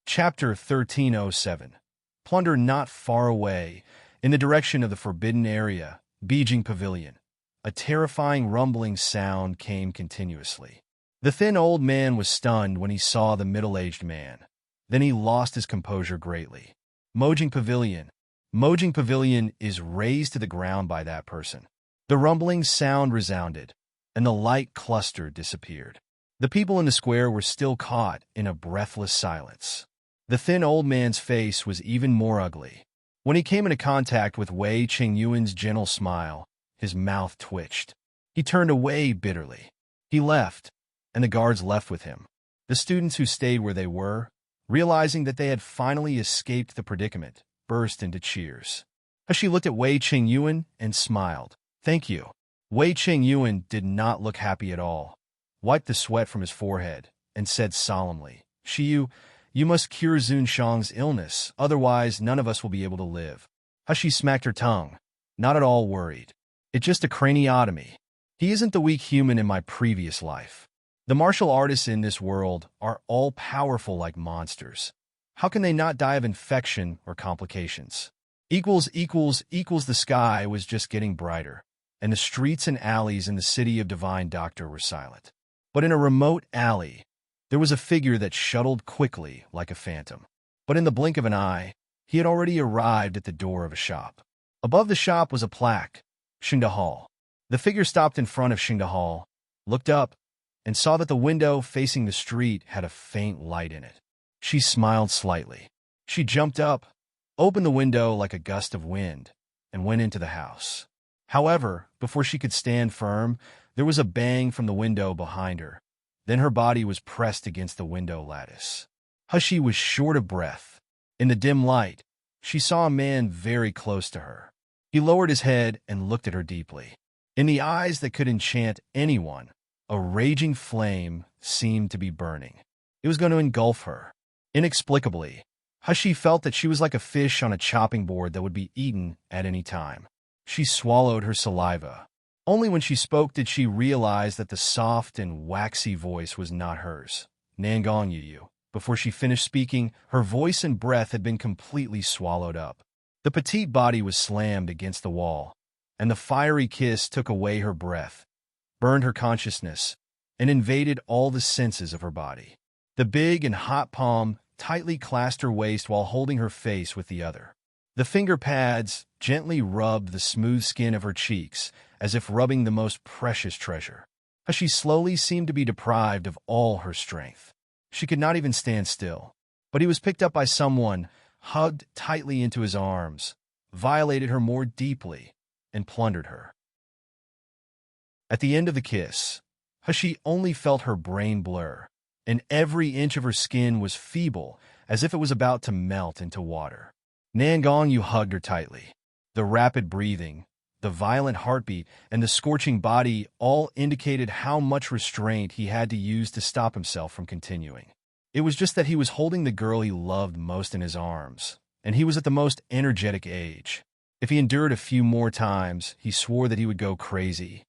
Chapter 1307. Plunder not far away, in the direction of the forbidden area, Beijing Pavilion. A terrifying rumbling sound came continuously. The thin old man was stunned when he saw the middle-aged man. Then he lost his composure greatly. Mojing Pavilion is razed to the ground by that person. The rumbling sound resounded, and the light cluster disappeared. The people in the square were still caught in a breathless silence. The thin old man's face was even more ugly. When he came into contact with Wei Qingyuan's gentle smile, his mouth twitched. He turned away bitterly. He left, and the guards left with him. The students who stayed where they were, realizing that they had finally escaped the predicament, burst into cheers. Hushi looked at Wei Qingyuan and smiled. Thank you. Wei Qingyuan did not look happy at all, wiped the sweat from his forehead, and said solemnly, Shiyu, you must cure Zunshang's illness, otherwise none of us will be able to live. Hushi smacked her tongue, not at all worried. It's just a craniotomy. He isn't the weak human in my previous life. The martial artists in this world are all powerful like monsters. How can they not die of infection or complications? The sky was just getting brighter, and the streets and alleys in the city of Divine Doctor were silent. But in a remote alley, there was a figure that shuttled quickly like a phantom. But in the blink of an eye, he had already arrived at the door of a shop. Above the shop was a plaque, Xingda Hall. The figure stopped in front of Xingda Hall, looked up, and saw that the window facing the street had a faint light in it. She smiled slightly. She jumped up, opened the window like a gust of wind, and went into the house. However, before she could stand firm, there was a bang from the window behind her. Then her body was pressed against the window lattice. Hushi was short of breath. In the dim light, she saw a man very close to her. He lowered his head and looked at her deeply. In the eyes that could enchant anyone, a raging flame seemed to be burning. It was going to engulf her. Inexplicably, Hushi felt that she was like a fish on a chopping board that would be eaten at any time. She swallowed her saliva. Only when she spoke did she realize that the soft and waxy voice was not hers. Nangong Yu. Before she finished speaking, her voice and breath had been completely swallowed up. The petite body was slammed against the wall, and the fiery kiss took away her breath, burned her consciousness, and invaded all the senses of her body. The big and hot palm tightly clasped her waist while holding her face with the other. The finger pads gently rubbed the smooth skin of her cheeks, as if rubbing the most precious treasure. She slowly seemed to be deprived of all her strength. She could not even stand still. But he was picked up by someone, hugged tightly into his arms, violated her more deeply, and plundered her. At the end of the kiss, Hashi only felt her brain blur, and every inch of her skin was feeble, as if it was about to melt into water. Nangongyu hugged her tightly. The rapid breathing, the violent heartbeat, and the scorching body all indicated how much restraint he had to use to stop himself from continuing. It was just that he was holding the girl he loved most in his arms, and he was at the most energetic age. If he endured a few more times, he swore that he would go crazy.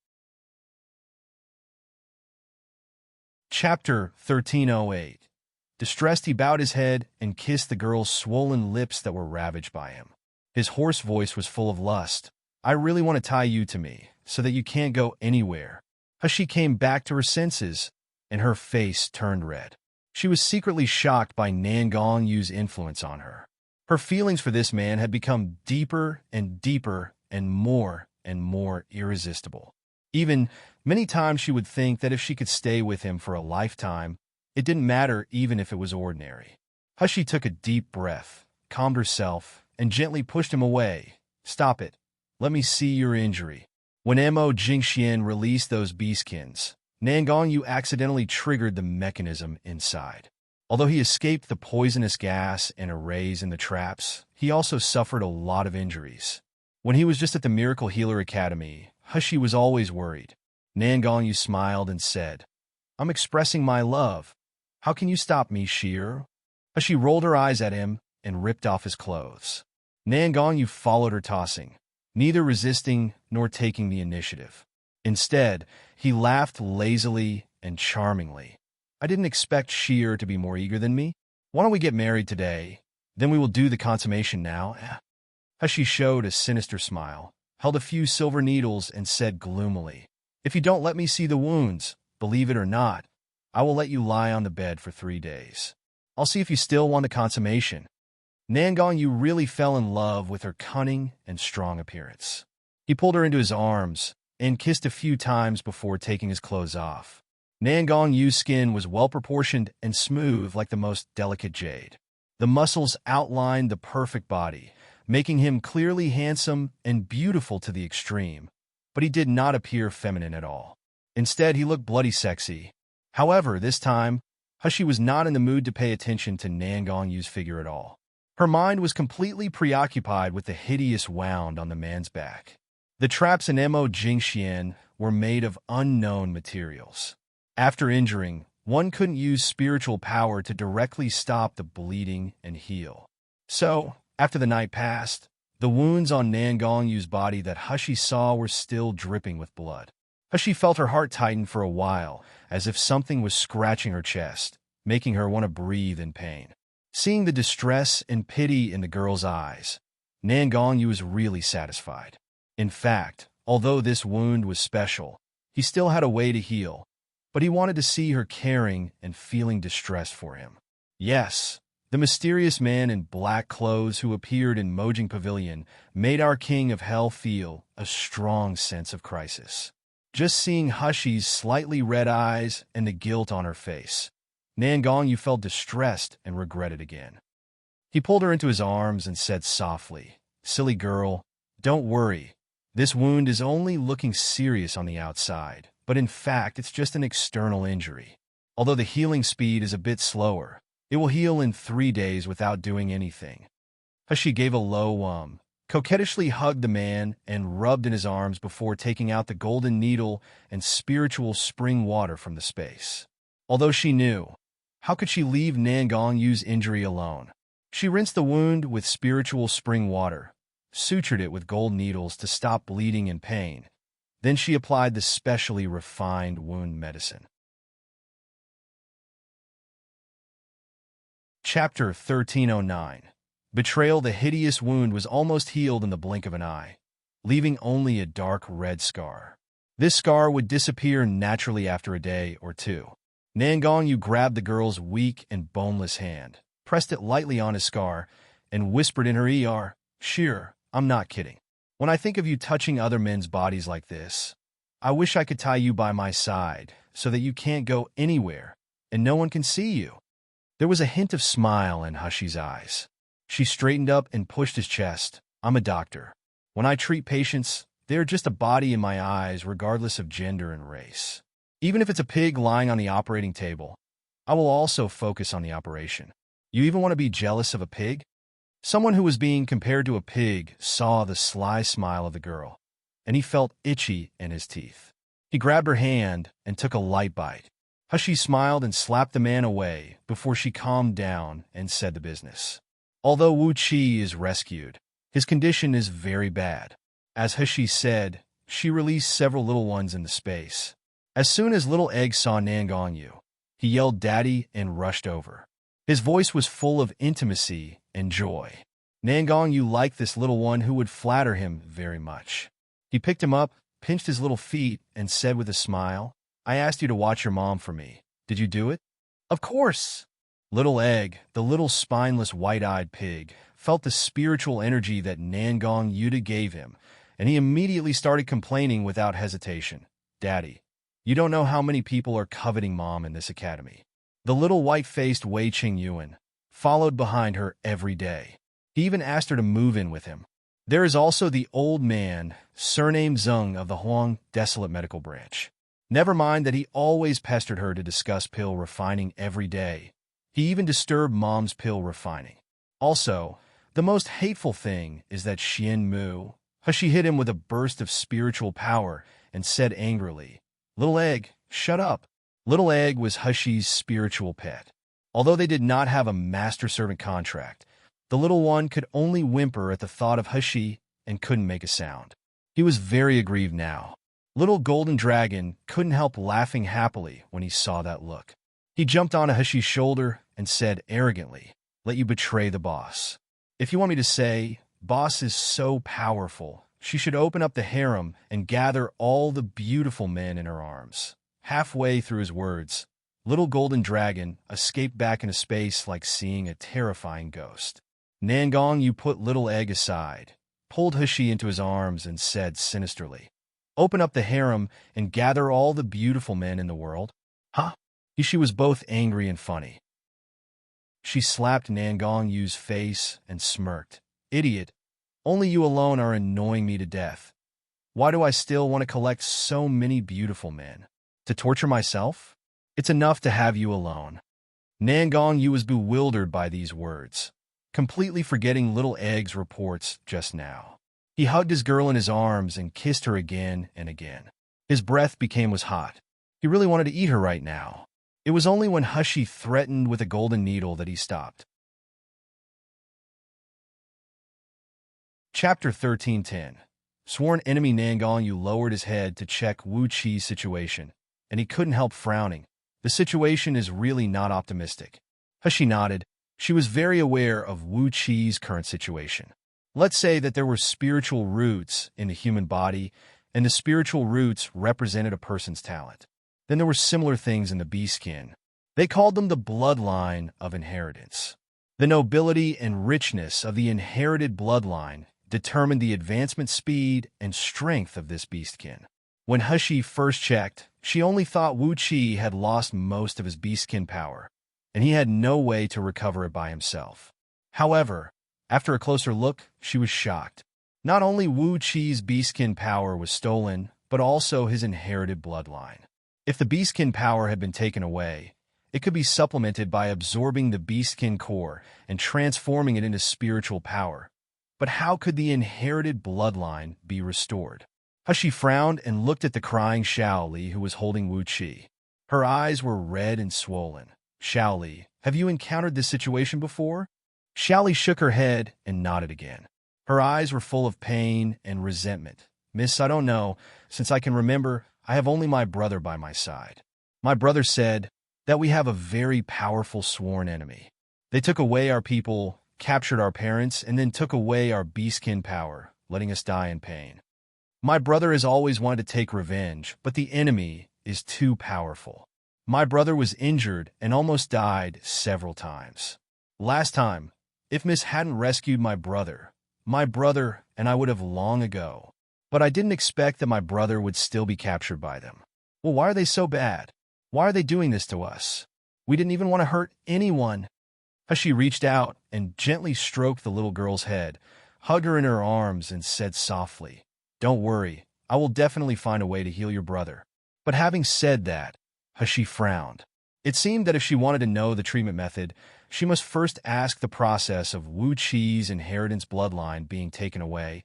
Chapter 1308. Distressed, he bowed his head and kissed the girl's swollen lips that were ravaged by him. His hoarse voice was full of lust. "I really want to tie you to me, so that you can't go anywhere." Hashi came back to her senses, and her face turned red. She was secretly shocked by Nangongyu's influence on her. Her feelings for this man had become deeper and deeper and more irresistible. Even many times she would think that if she could stay with him for a lifetime, it didn't matter even if it was ordinary. Hashi took a deep breath, calmed herself, and gently pushed him away. "Stop it. Let me see your injury." When Mo Jingxian released those beastkins, Nangongyu accidentally triggered the mechanism inside. Although he escaped the poisonous gas and arrays in the traps, he also suffered a lot of injuries. When he was just at the Miracle Healer Academy, Hashi was always worried. Nangongyu smiled and said, "I'm expressing my love. How can you stop me, Sheer?" Hashi rolled her eyes at him and ripped off his clothes. Nangongyu followed her, tossing, neither resisting nor taking the initiative. Instead, he laughed lazily and charmingly. "I didn't expect Sheer to be more eager than me. Why don't we get married today? Then we will do the consummation now." Hashi showed a sinister smile, held a few silver needles, and said gloomily, "If you don't let me see the wounds, believe it or not, I will let you lie on the bed for 3 days. I'll see if you still want the consummation." Nangongyu really fell in love with her cunning and strong appearance. He pulled her into his arms and kissed a few times before taking his clothes off. Nangongyu's skin was well-proportioned and smooth like the most delicate jade. The muscles outlined the perfect body, making him clearly handsome and beautiful to the extreme, but he did not appear feminine at all. Instead, he looked bloody sexy. However, this time, Hashi was not in the mood to pay attention to Nangongyu's figure at all. Her mind was completely preoccupied with the hideous wound on the man's back. The traps in Mo Jingxian were made of unknown materials. After injuring, one couldn't use spiritual power to directly stop the bleeding and heal. So, after the night passed, the wounds on Nangongyu's body that Hashi saw were still dripping with blood. Hashi felt her heart tighten for a while, as if something was scratching her chest, making her want to breathe in pain. Seeing the distress and pity in the girl's eyes, Nangongyu was really satisfied. In fact, although this wound was special, he still had a way to heal, but he wanted to see her caring and feeling distressed for him. Yes, the mysterious man in black clothes who appeared in Mojing Pavilion made our king of hell feel a strong sense of crisis. Just seeing Hashi's slightly red eyes and the guilt on her face, Nangongyu felt distressed and regretted again. He pulled her into his arms and said softly, "Silly girl, don't worry. This wound is only looking serious on the outside, but in fact it's just an external injury. Although the healing speed is a bit slower, it will heal in 3 days without doing anything." Hashi gave a low coquettishly hugged the man and rubbed in his arms before taking out the golden needle and spiritual spring water from the space. Although she knew, how could she leave Nangongyu's injury alone? She rinsed the wound with spiritual spring water, sutured it with gold needles to stop bleeding and pain. Then she applied the specially refined wound medicine. Chapter 1309. Betrayal. The hideous wound was almost healed in the blink of an eye, leaving only a dark red scar. This scar would disappear naturally after a day or two. Nangongyu grabbed the girl's weak and boneless hand, pressed it lightly on his scar, and whispered in her ear, "Sheer, I'm not kidding. When I think of you touching other men's bodies like this, I wish I could tie you by my side so that you can't go anywhere and no one can see you." There was a hint of smile in Hashi's eyes. She straightened up and pushed his chest. I'm a doctor. When I treat patients, they're just a body in my eyes regardless of gender and race. Even if it's a pig lying on the operating table, I will also focus on the operation. You even want to be jealous of a pig? Someone who was being compared to a pig saw the sly smile of the girl, and he felt itchy in his teeth. He grabbed her hand and took a light bite. Hushi smiled and slapped the man away before she calmed down and said the business. Although Wu Qi is rescued, his condition is very bad. As Hushi said, she released several little ones into space. As soon as Little Egg saw Nangongyu, he yelled "Daddy" and rushed over. His voice was full of intimacy and joy. Nangongyu liked this little one who would flatter him very much. He picked him up, pinched his little feet, and said with a smile, I asked you to watch your mom for me. Did you do it? Of course. Little Egg, the little spineless white-eyed pig, felt the spiritual energy that Nangong Yuta gave him, and he immediately started complaining without hesitation. Daddy, you don't know how many people are coveting Mom in this academy. The little white-faced Wei Qingyuan followed behind her every day. He even asked her to move in with him. There is also the old man, surnamed Zeng of the Huang Desolate Medical Branch. Never mind that he always pestered her to discuss pill refining every day. He even disturbed Mom's pill refining. Also, the most hateful thing is that Xian Mu. She hit him with a burst of spiritual power and said angrily, Little Egg, shut up. Little Egg was Hushi's spiritual pet. Although they did not have a master-servant contract, the little one could only whimper at the thought of Hushi and couldn't make a sound. He was very aggrieved now. Little Golden Dragon couldn't help laughing happily when he saw that look. He jumped onto Hushi's shoulder and said arrogantly, Let you betray the boss. If you want me to say, Boss is so powerful, she should open up the harem and gather all the beautiful men in her arms. Halfway through his words, Little Golden Dragon escaped back into space like seeing a terrifying ghost. Nangong put Little Egg aside, pulled Hushi into his arms and said sinisterly, Open up the harem and gather all the beautiful men in the world? Huh? She was both angry and funny. She slapped Nangong face and smirked. Idiot, only you alone are annoying me to death. Why do I still want to collect so many beautiful men? To torture myself? It's enough to have you alone. Nangong was bewildered by these words, completely forgetting Little Egg's reports just now. He hugged his girl in his arms and kissed her again and again. His breath became hot. He really wanted to eat her right now. It was only when Hushi threatened with a golden needle that he stopped. Chapter 13:10. Sworn enemy Nangong lowered his head to check Wu Qi's situation, and he couldn't help frowning. The situation is really not optimistic. Hushi nodded. She was very aware of Wu Qi's current situation. Let's say that there were spiritual roots in the human body, and the spiritual roots represented a person's talent. Then there were similar things in the beastkin. They called them the bloodline of inheritance. The nobility and richness of the inherited bloodline determined the advancement speed and strength of this beastkin. When Hushi first checked, she only thought Wu Qi had lost most of his beastkin power, and he had no way to recover it by himself. However, after a closer look, she was shocked. Not only Wu Qi's beastkin power was stolen, but also his inherited bloodline. If the beastkin power had been taken away, it could be supplemented by absorbing the beastkin core and transforming it into spiritual power. But how could the inherited bloodline be restored? Hushi frowned and looked at the crying Shaoli who was holding Wu Qi. Her eyes were red and swollen. Shaoli, have you encountered this situation before? Shaoli shook her head and nodded again. Her eyes were full of pain and resentment. Miss, I don't know. Since I can remember, I have only my brother by my side. My brother said that we have a very powerful sworn enemy. They took away our people, captured our parents, and then took away our beastkin power, letting us die in pain. My brother has always wanted to take revenge, but the enemy is too powerful. My brother was injured and almost died several times. Last time, if Miss hadn't rescued my brother and I would have long ago. But I didn't expect that my brother would still be captured by them. Well, why are they so bad? Why are they doing this to us? We didn't even want to hurt anyone. Hushi reached out and gently stroked the little girl's head, hugged her in her arms, and said softly, "Don't worry, I will definitely find a way to heal your brother." But having said that, Hashi frowned. It seemed that if she wanted to know the treatment method, she must first ask the process of Wu Qi's inheritance bloodline being taken away.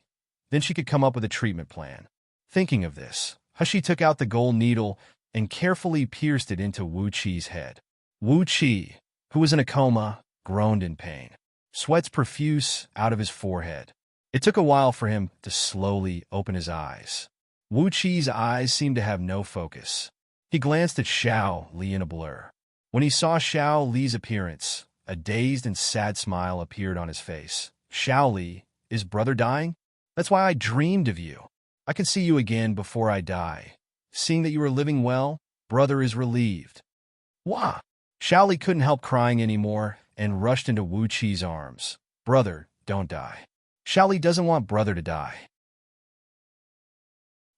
Then she could come up with a treatment plan. Thinking of this, Hashi took out the gold needle and carefully pierced it into Wu Qi's head. Wu Qi, who was in a coma, groaned in pain. Sweats profuse out of his forehead. It took a while for him to slowly open his eyes. Wu Qi's eyes seemed to have no focus. He glanced at Xiao Li in a blur. When he saw Xiao Li's appearance, a dazed and sad smile appeared on his face. "Xiao Li, is brother dying? That's why I dreamed of you. I can see you again before I die. Seeing that you are living well, brother is relieved." "Wah!" Xiao Li couldn't help crying anymore and rushed into Wu Qi's arms. "Brother, don't die. Xiao Li doesn't want brother to die."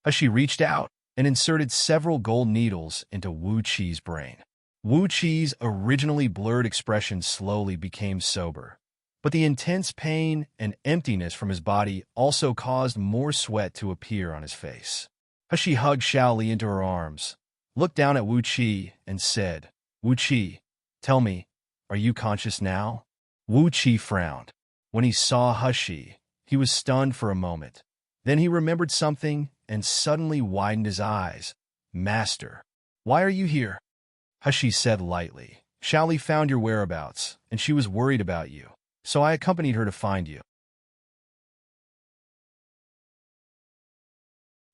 As she reached out and inserted several gold needles into Wu Qi's brain. Wu Qi's originally blurred expression slowly became sober, but the intense pain and emptiness from his body also caused more sweat to appear on his face. She hugged Xiao Li into her arms, looked down at Wu Qi, and said, "Wu Qi, tell me, are you conscious now?" Wu Qi frowned. When he saw Hashi, he was stunned for a moment. Then he remembered something and suddenly widened his eyes. "Master, why are you here?" Hashi said lightly, "Xiao Li found your whereabouts, and she was worried about you, so I accompanied her to find you."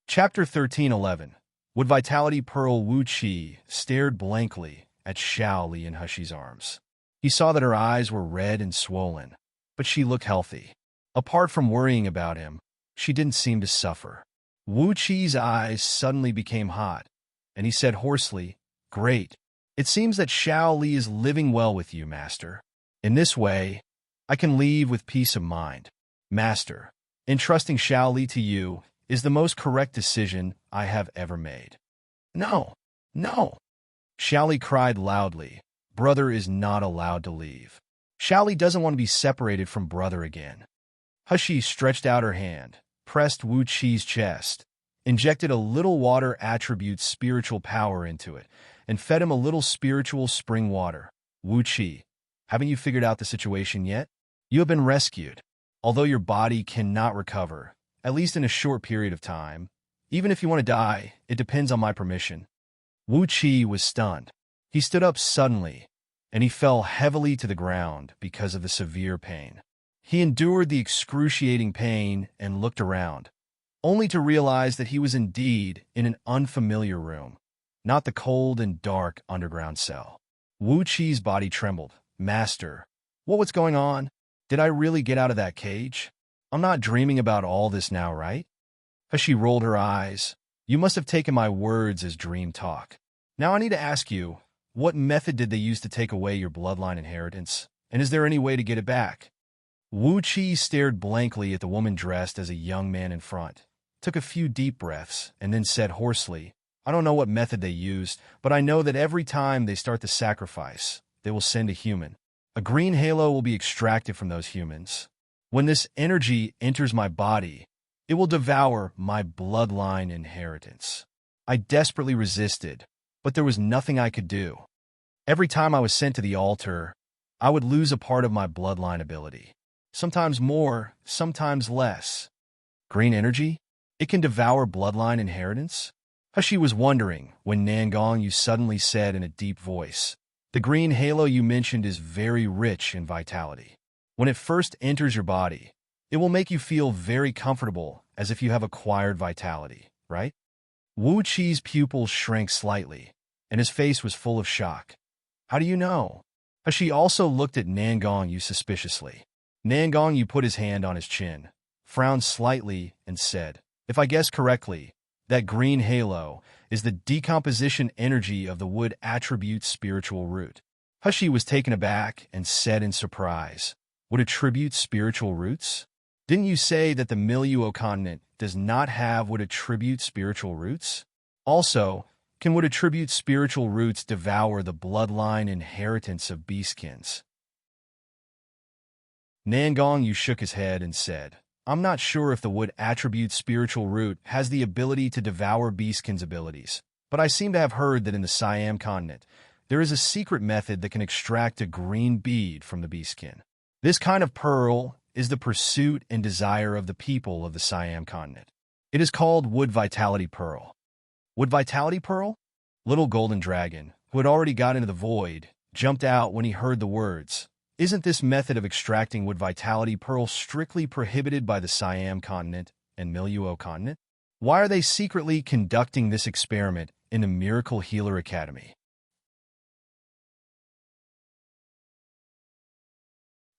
Chapter 13:11. Would Vitality Pearl. Wu Qi stared blankly at Xiao Li in Hashi's arms. He saw that her eyes were red and swollen, but she looked healthy. Apart from worrying about him, she didn't seem to suffer. Wu Qi's eyes suddenly became hot, and he said hoarsely, "Great. It seems that Xiao Li is living well with you, Master. In this way, I can leave with peace of mind. Master, entrusting Xiao Li to you is the most correct decision I have ever made." "No, no!" Xiao Li cried loudly. "Brother is not allowed to leave. Xiao Li doesn't want to be separated from brother again." Hashi stretched out her hand, pressed Wu Qi's chest, injected a little water attribute spiritual power into it, and fed him a little spiritual spring water. "Wu Qi, haven't you figured out the situation yet? You have been rescued. Although your body cannot recover, at least in a short period of time, even if you want to die, it depends on my permission." Wu Qi was stunned. He stood up suddenly, and he fell heavily to the ground because of the severe pain. He endured the excruciating pain and looked around, only to realize that he was indeed in an unfamiliar room, not the cold and dark underground cell. Wu Qi's body trembled. "Master, what's going on? Did I really get out of that cage? I'm not dreaming about all this now, right?" She rolled her eyes. "You must have taken my words as dream talk. Now I need to ask you, what method did they use to take away your bloodline inheritance? And is there any way to get it back?" Wu Qi stared blankly at the woman dressed as a young man in front, took a few deep breaths, and then said hoarsely, "I don't know what method they used, but I know that every time they start the sacrifice, they will send a human. A green halo will be extracted from those humans. When this energy enters my body, it will devour my bloodline inheritance. I desperately resisted, but there was nothing I could do. Every time I was sent to the altar, I would lose a part of my bloodline ability. Sometimes more, sometimes less. Green energy? It can devour bloodline inheritance?" Hashi was wondering when Nangong Yu suddenly said in a deep voice, "The green halo you mentioned is very rich in vitality. When it first enters your body, it will make you feel very comfortable as if you have acquired vitality, right?" Wu Qi's pupils shrank slightly, and his face was full of shock. "How do you know?" Hashi also looked at Nangong Yu suspiciously. Nangong Yu put his hand on his chin, frowned slightly, and said, "If I guess correctly, that green halo is the decomposition energy of the wood attribute spiritual root." Hashi was taken aback and said in surprise, "Would attribute spiritual roots? Didn't you say that the Miluo continent does not have would attribute spiritual roots? Also, can would attribute spiritual roots devour the bloodline inheritance of beastkins?" Nangong shook his head and said, I'm not sure if the wood attribute spiritual root has the ability to devour beastkin's abilities, but I seem to have heard that in the Siam continent, there is a secret method that can extract a green bead from the beastkin. This kind of pearl is the pursuit and desire of the people of the Siam continent. It is called Wood Vitality Pearl. Wood Vitality Pearl? Little Golden Dragon, who had already got into the void, jumped out when he heard the words. Isn't this method of extracting Wood Vitality Pearl strictly prohibited by the Siam continent and Miluo continent? Why are they secretly conducting this experiment in the Miracle Healer Academy?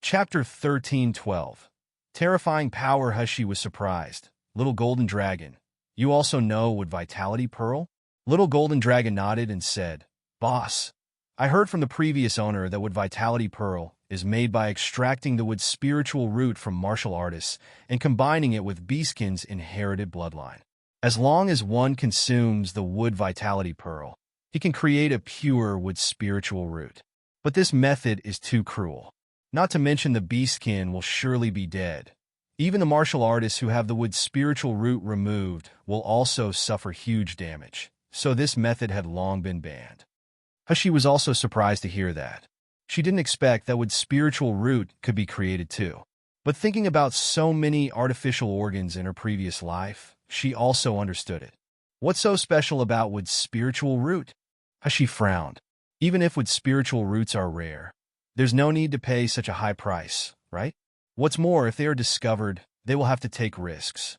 Chapter 13:12. Terrifying Power. Hushi was surprised. Little Golden Dragon, you also know Wood Vitality Pearl? Little Golden Dragon nodded and said, Boss, I heard from the previous owner that Wood Vitality Pearl is made by extracting the wood's spiritual root from martial artists and combining it with beastkin's inherited bloodline. As long as one consumes the Wood Vitality Pearl, he can create a pure wood spiritual root. But this method is too cruel. Not to mention the beastkin will surely be dead. Even the martial artists who have the wood's spiritual root removed will also suffer huge damage, so this method had long been banned. Hushi was also surprised to hear that. She didn't expect that wood's spiritual root could be created too. But thinking about so many artificial organs in her previous life, she also understood it. What's so special about wood's spiritual root? Hushi frowned. Even if wood's spiritual roots are rare, there's no need to pay such a high price, right? What's more, if they are discovered, they will have to take risks.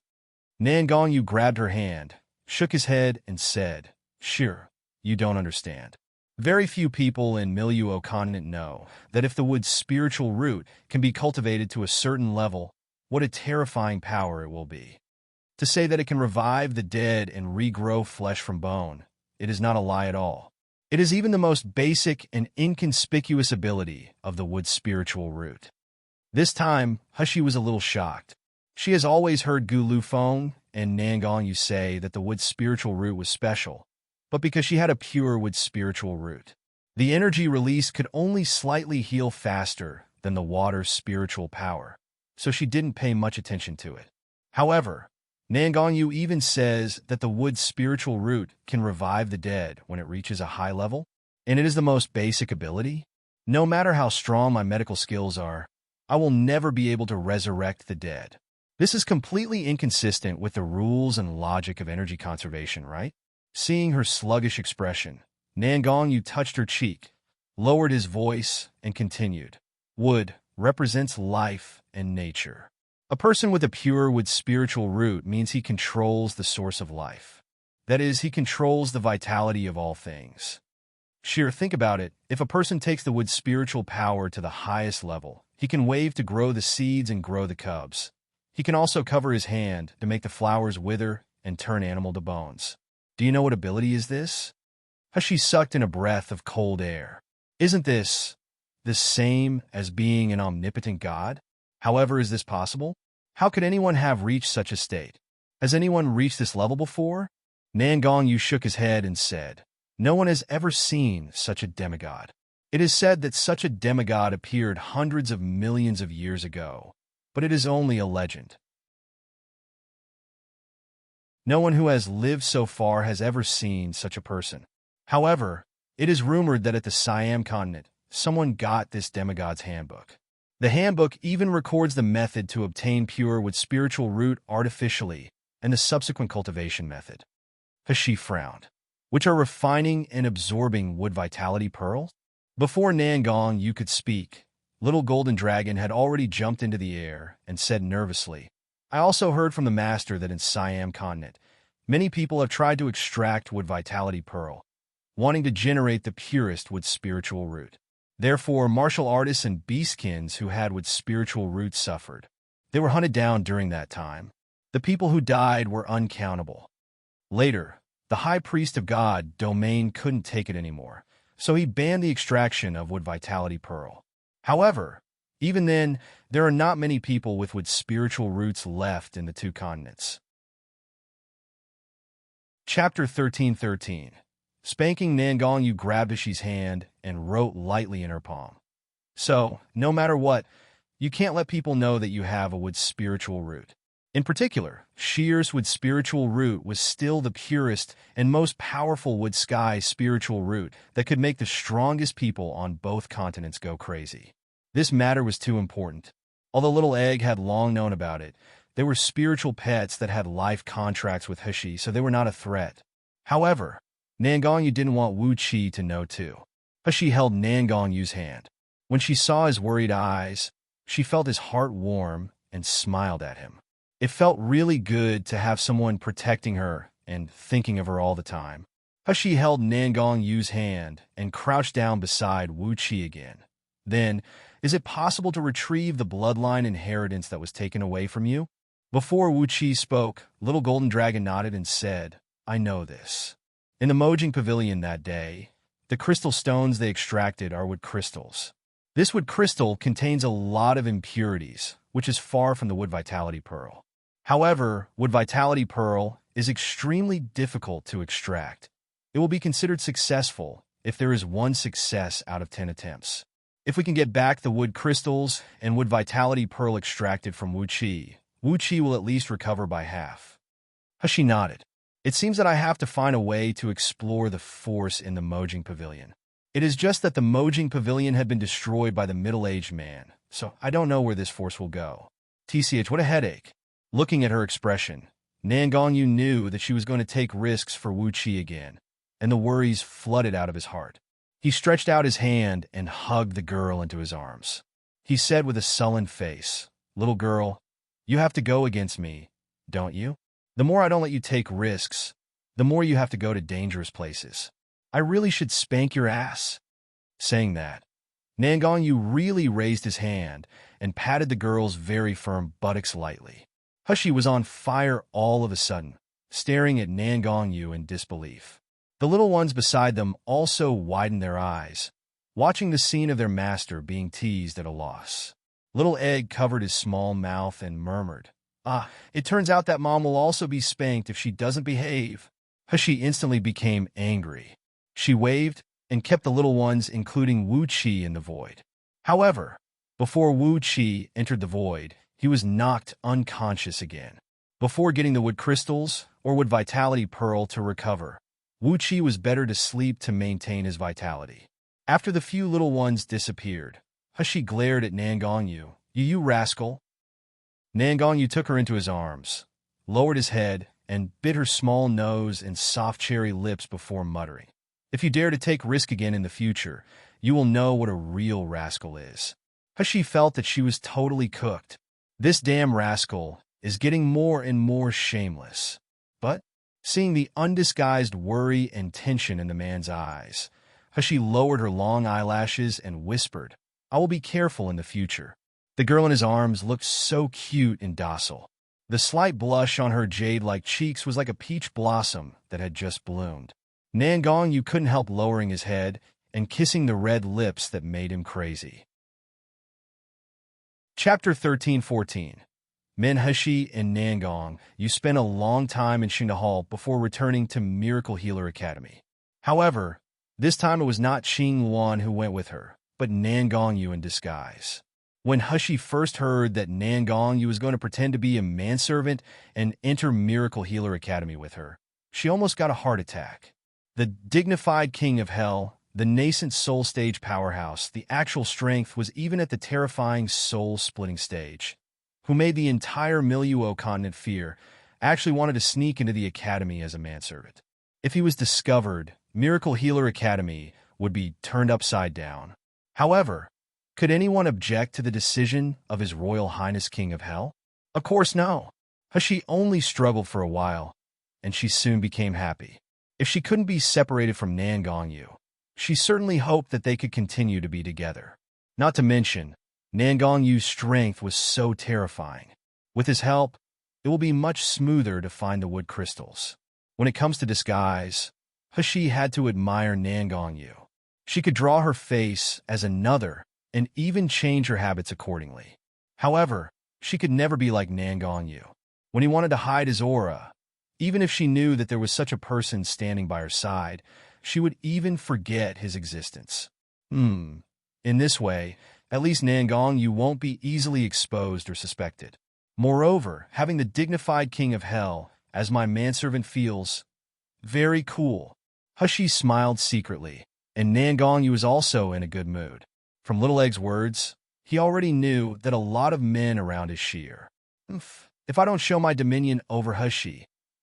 Nangong grabbed her hand, shook his head, and said, Sure, you don't understand. Very few people in Miluo continent know that if the wood's spiritual root can be cultivated to a certain level, what a terrifying power it will be. To say that it can revive the dead and regrow flesh from bone, it is not a lie at all. It is even the most basic and inconspicuous ability of the wood's spiritual root. This time, Hushi was a little shocked. She has always heard Gu Lufeng and Nangong say that the wood's spiritual root was special, but because she had a pure wood spiritual root, the energy release could only slightly heal faster than the water's spiritual power, so she didn't pay much attention to it. However, Nangong even says that the wood's spiritual root can revive the dead when it reaches a high level, and it is the most basic ability. No matter how strong my medical skills are, I will never be able to resurrect the dead. This is completely inconsistent with the rules and logic of energy conservation, right? Seeing her sluggish expression, Nangong touched her cheek, lowered his voice, and continued. Wood represents life and nature. A person with a pure wood spiritual root means he controls the source of life. That is, he controls the vitality of all things. Sure, think about it. If a person takes the wood's spiritual power to the highest level, he can wave to grow the seeds and grow the cubs. He can also cover his hand to make the flowers wither and turn animal to bones. Do you know what ability is this? Hushi sucked in a breath of cold air. Isn't this the same as being an omnipotent god? However, is this possible? How could anyone have reached such a state? Has anyone reached this level before? Nangong shook his head and said, No one has ever seen such a demigod. It is said that such a demigod appeared hundreds of millions of years ago, but it is only a legend. No one who has lived so far has ever seen such a person. However, it is rumored that at the Siam continent, someone got this demigod's handbook. The handbook even records the method to obtain pure wood spiritual root artificially and the subsequent cultivation method. Hushi frowned. Which are refining and absorbing wood vitality pearls? Before Nangong could speak, Little Golden Dragon had already jumped into the air and said nervously, I also heard from the master that in Siam continent, many people have tried to extract wood vitality pearl, wanting to generate the purest wood spiritual root. Therefore, martial artists and beastkins who had wood spiritual roots suffered. They were hunted down during that time. The people who died were uncountable. Later, the high priest of God, Domain, couldn't take it anymore, so he banned the extraction of wood vitality pearl. However, even then, there are not many people with wood spiritual roots left in the two continents. Chapter 13:13. Spanking. Nangong grabbed Hushi's hand and wrote lightly in her palm. So, no matter what, You can't let people know that you have a wood spiritual root. In particular, Shear's wood spiritual root was still the purest and most powerful wood sky spiritual root that could make the strongest people on both continents go crazy. This matter was too important. Although Little Egg had long known about it, they were spiritual pets that had life contracts with Hushi, so they were not a threat. However, Nangongyu didn't want Wu Qi to know too. Hushi held Nangongyu's hand. When she saw his worried eyes, she felt his heart warm and smiled at him. It felt really good to have someone protecting her and thinking of her all the time. Hushi held Nangongyu's hand and crouched down beside Wu Qi again. Then, is it possible to retrieve the bloodline inheritance that was taken away from you? Before Wu Qi spoke, Little Golden Dragon nodded and said, I know this. In the Mojing Pavilion that day, the crystal stones they extracted are wood crystals. This wood crystal contains a lot of impurities, which is far from the wood vitality pearl. However, wood vitality pearl is extremely difficult to extract. It will be considered successful if there is 1 success out of 10 attempts. If we can get back the wood crystals and wood vitality pearl extracted from Wu Qi will at least recover by half. Hushi nodded. It seems that I have to find a way to explore the force in the Mojing Pavilion. It is just that the Mojing Pavilion had been destroyed by the middle-aged man, so I don't know where this force will go. TCH, what a headache. Looking at her expression, Nangongyu knew that she was going to take risks for Wu Qi again, and the worries flooded out of his heart. He stretched out his hand and hugged the girl into his arms. He said with a sullen face, Little girl, you have to go against me, don't you? The more I don't let you take risks, the more you have to go to dangerous places. I really should spank your ass. Saying that, Nangongyu really raised his hand and patted the girl's very firm buttocks lightly. Hushi was on fire all of a sudden, staring at Nangongyu in disbelief. The little ones beside them also widened their eyes, watching the scene of their master being teased at a loss. Little Egg covered his small mouth and murmured, it turns out that Mom will also be spanked if she doesn't behave. Hushi instantly became angry. She waved and kept the little ones, including Wu Qi, in the void. However, before Wu Qi entered the void, he was knocked unconscious again. Before getting the wood crystals or wood vitality pearl to recover, Wu Qi was better to sleep to maintain his vitality. After the few little ones disappeared, Hushi glared at Nangongyu. You rascal! Nangongyu took her into his arms, lowered his head, and bit her small nose and soft cherry lips before muttering, If you dare to take risk again in the future, you will know what a real rascal is. Hushi felt that she was totally cooked. This damn rascal is getting more and more shameless. But, seeing the undisguised worry and tension in the man's eyes, Hushi lowered her long eyelashes and whispered, I will be careful in the future. The girl in his arms looked so cute and docile. The slight blush on her jade-like cheeks was like a peach blossom that had just bloomed. Nangongyu couldn't help lowering his head and kissing the red lips that made him crazy. Chapter 13-14. Min Hushi and Nangong, you spent a long time in Xingda Hall before returning to Miracle Healer Academy. However, this time it was not Qing Wan who went with her, but Nangongyu in disguise. When Hushi first heard that Nangongyu was going to pretend to be a manservant and enter Miracle Healer Academy with her, she almost got a heart attack. The dignified king of hell, the nascent soul stage powerhouse, the actual strength was even at the terrifying soul-splitting stage, who made the entire Miluo continent fear, actually wanted to sneak into the academy as a manservant. If he was discovered, Miracle Healer Academy would be turned upside down. However, could anyone object to the decision of His Royal Highness King of Hell? Of course no. Hushi only struggled for a while, and she soon became happy. If she couldn't be separated from Nangongyu, she certainly hoped that they could continue to be together. Not to mention, Nangongyu's strength was so terrifying. With his help, it will be much smoother to find the wood crystals. When it comes to disguise, Hushi had to admire Nangongyu. She could draw her face as another and even change her habits accordingly. However, she could never be like Nangongyu. When he wanted to hide his aura, even if she knew that there was such a person standing by her side, she would even forget his existence. In this way, At least Nangong, you won't be easily exposed or suspected. Moreover, having the dignified king of hell as my manservant feels very cool. Hushi smiled secretly, and Nangong was also in a good mood. From Little Egg's words, he already knew that a lot of men around his shear. If I don't show my dominion over Hushi,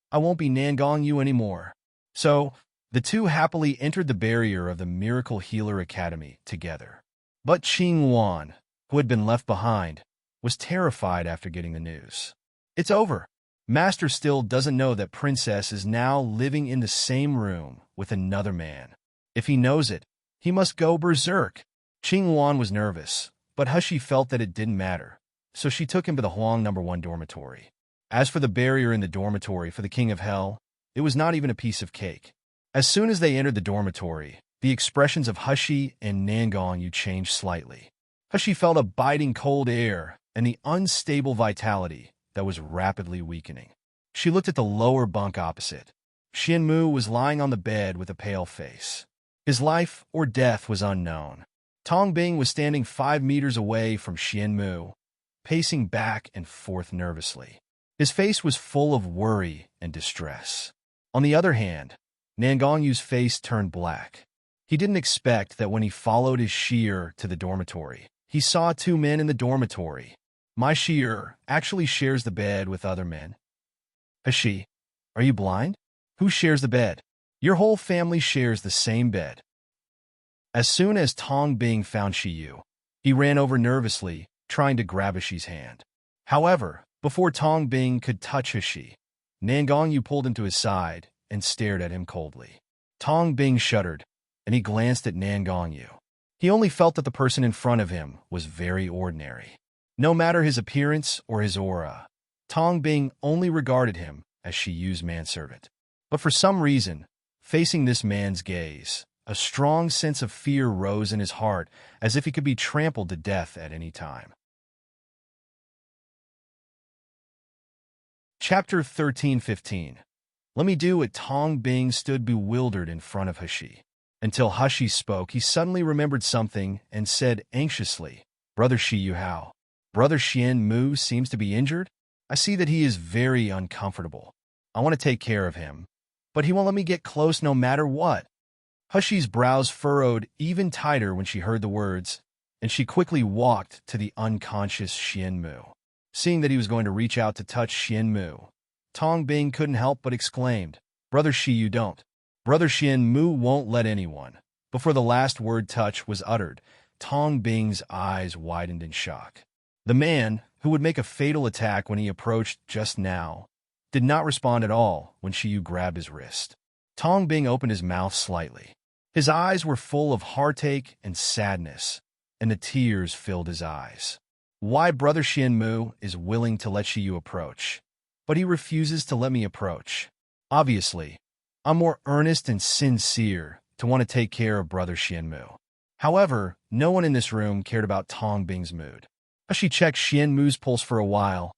I won't be Nangong you anymore. So, the two happily entered the barrier of the Miracle Healer Academy together. But Qing Wan, who had been left behind, was terrified after getting the news. It's over. Master still doesn't know that Princess is now living in the same room with another man. If he knows it, he must go berserk. Qing Wan was nervous, but Hushi felt that it didn't matter, so she took him to the Huang No. 1 dormitory. As for the barrier in the dormitory for the King of Hell, it was not even a piece of cake. As soon as they entered the dormitory, the expressions of Hushi and Nangong changed slightly. Hushi felt a biting cold air and the unstable vitality that was rapidly weakening. She looked at the lower bunk opposite. Xian Mu was lying on the bed with a pale face. His life or death was unknown. Tong Bing was standing 5 meters away from Xian Mu, pacing back and forth nervously. His face was full of worry and distress. On the other hand, Nangong face turned black. He didn't expect that when he followed his shear to the dormitory, he saw 2 men in the dormitory. My shear actually shares the bed with other men. Hushi, are you blind? Who shares the bed? Your whole family shares the same bed. As soon as Tong Bing found Shiyu, he ran over nervously, trying to grab Hushi's hand. However, before Tong Bing could touch Hushi, Nangong pulled him to his side and stared at him coldly. Tong Bing shuddered, and he glanced at Nangong. He only felt that the person in front of him was very ordinary. No matter his appearance or his aura, Tong Bing only regarded him as Shiyu's manservant. But for some reason, facing this man's gaze, a strong sense of fear rose in his heart, as if he could be trampled to death at any time. Chapter 13:15. Let me do it. Tong Bing stood bewildered in front of Hushi. Until Hushi spoke, he suddenly remembered something and said anxiously, Brother Shiyu, how? Brother Xian Mu seems to be injured? I see that he is very uncomfortable. I want to take care of him, but he won't let me get close no matter what. Hushi's brows furrowed even tighter when she heard the words, and she quickly walked to the unconscious Xian Mu. Seeing that he was going to reach out to touch Xian Mu, Tong Bing couldn't help but exclaimed, Brother Shiyu, don't. Brother Xian Mu won't let anyone. Before the last word touch was uttered, Tong Bing's eyes widened in shock. The man, who would make a fatal attack when he approached just now, did not respond at all when Shiyu grabbed his wrist. Tong Bing opened his mouth slightly. His eyes were full of heartache and sadness, and the tears filled his eyes. Why Brother Xian Mu is willing to let Shiyu approach, but he refuses to let me approach. Obviously, I'm more earnest and sincere to want to take care of Brother Xian Mu. However, no one in this room cared about Tong Bing's mood. She checked Xian Mu's pulse for a while,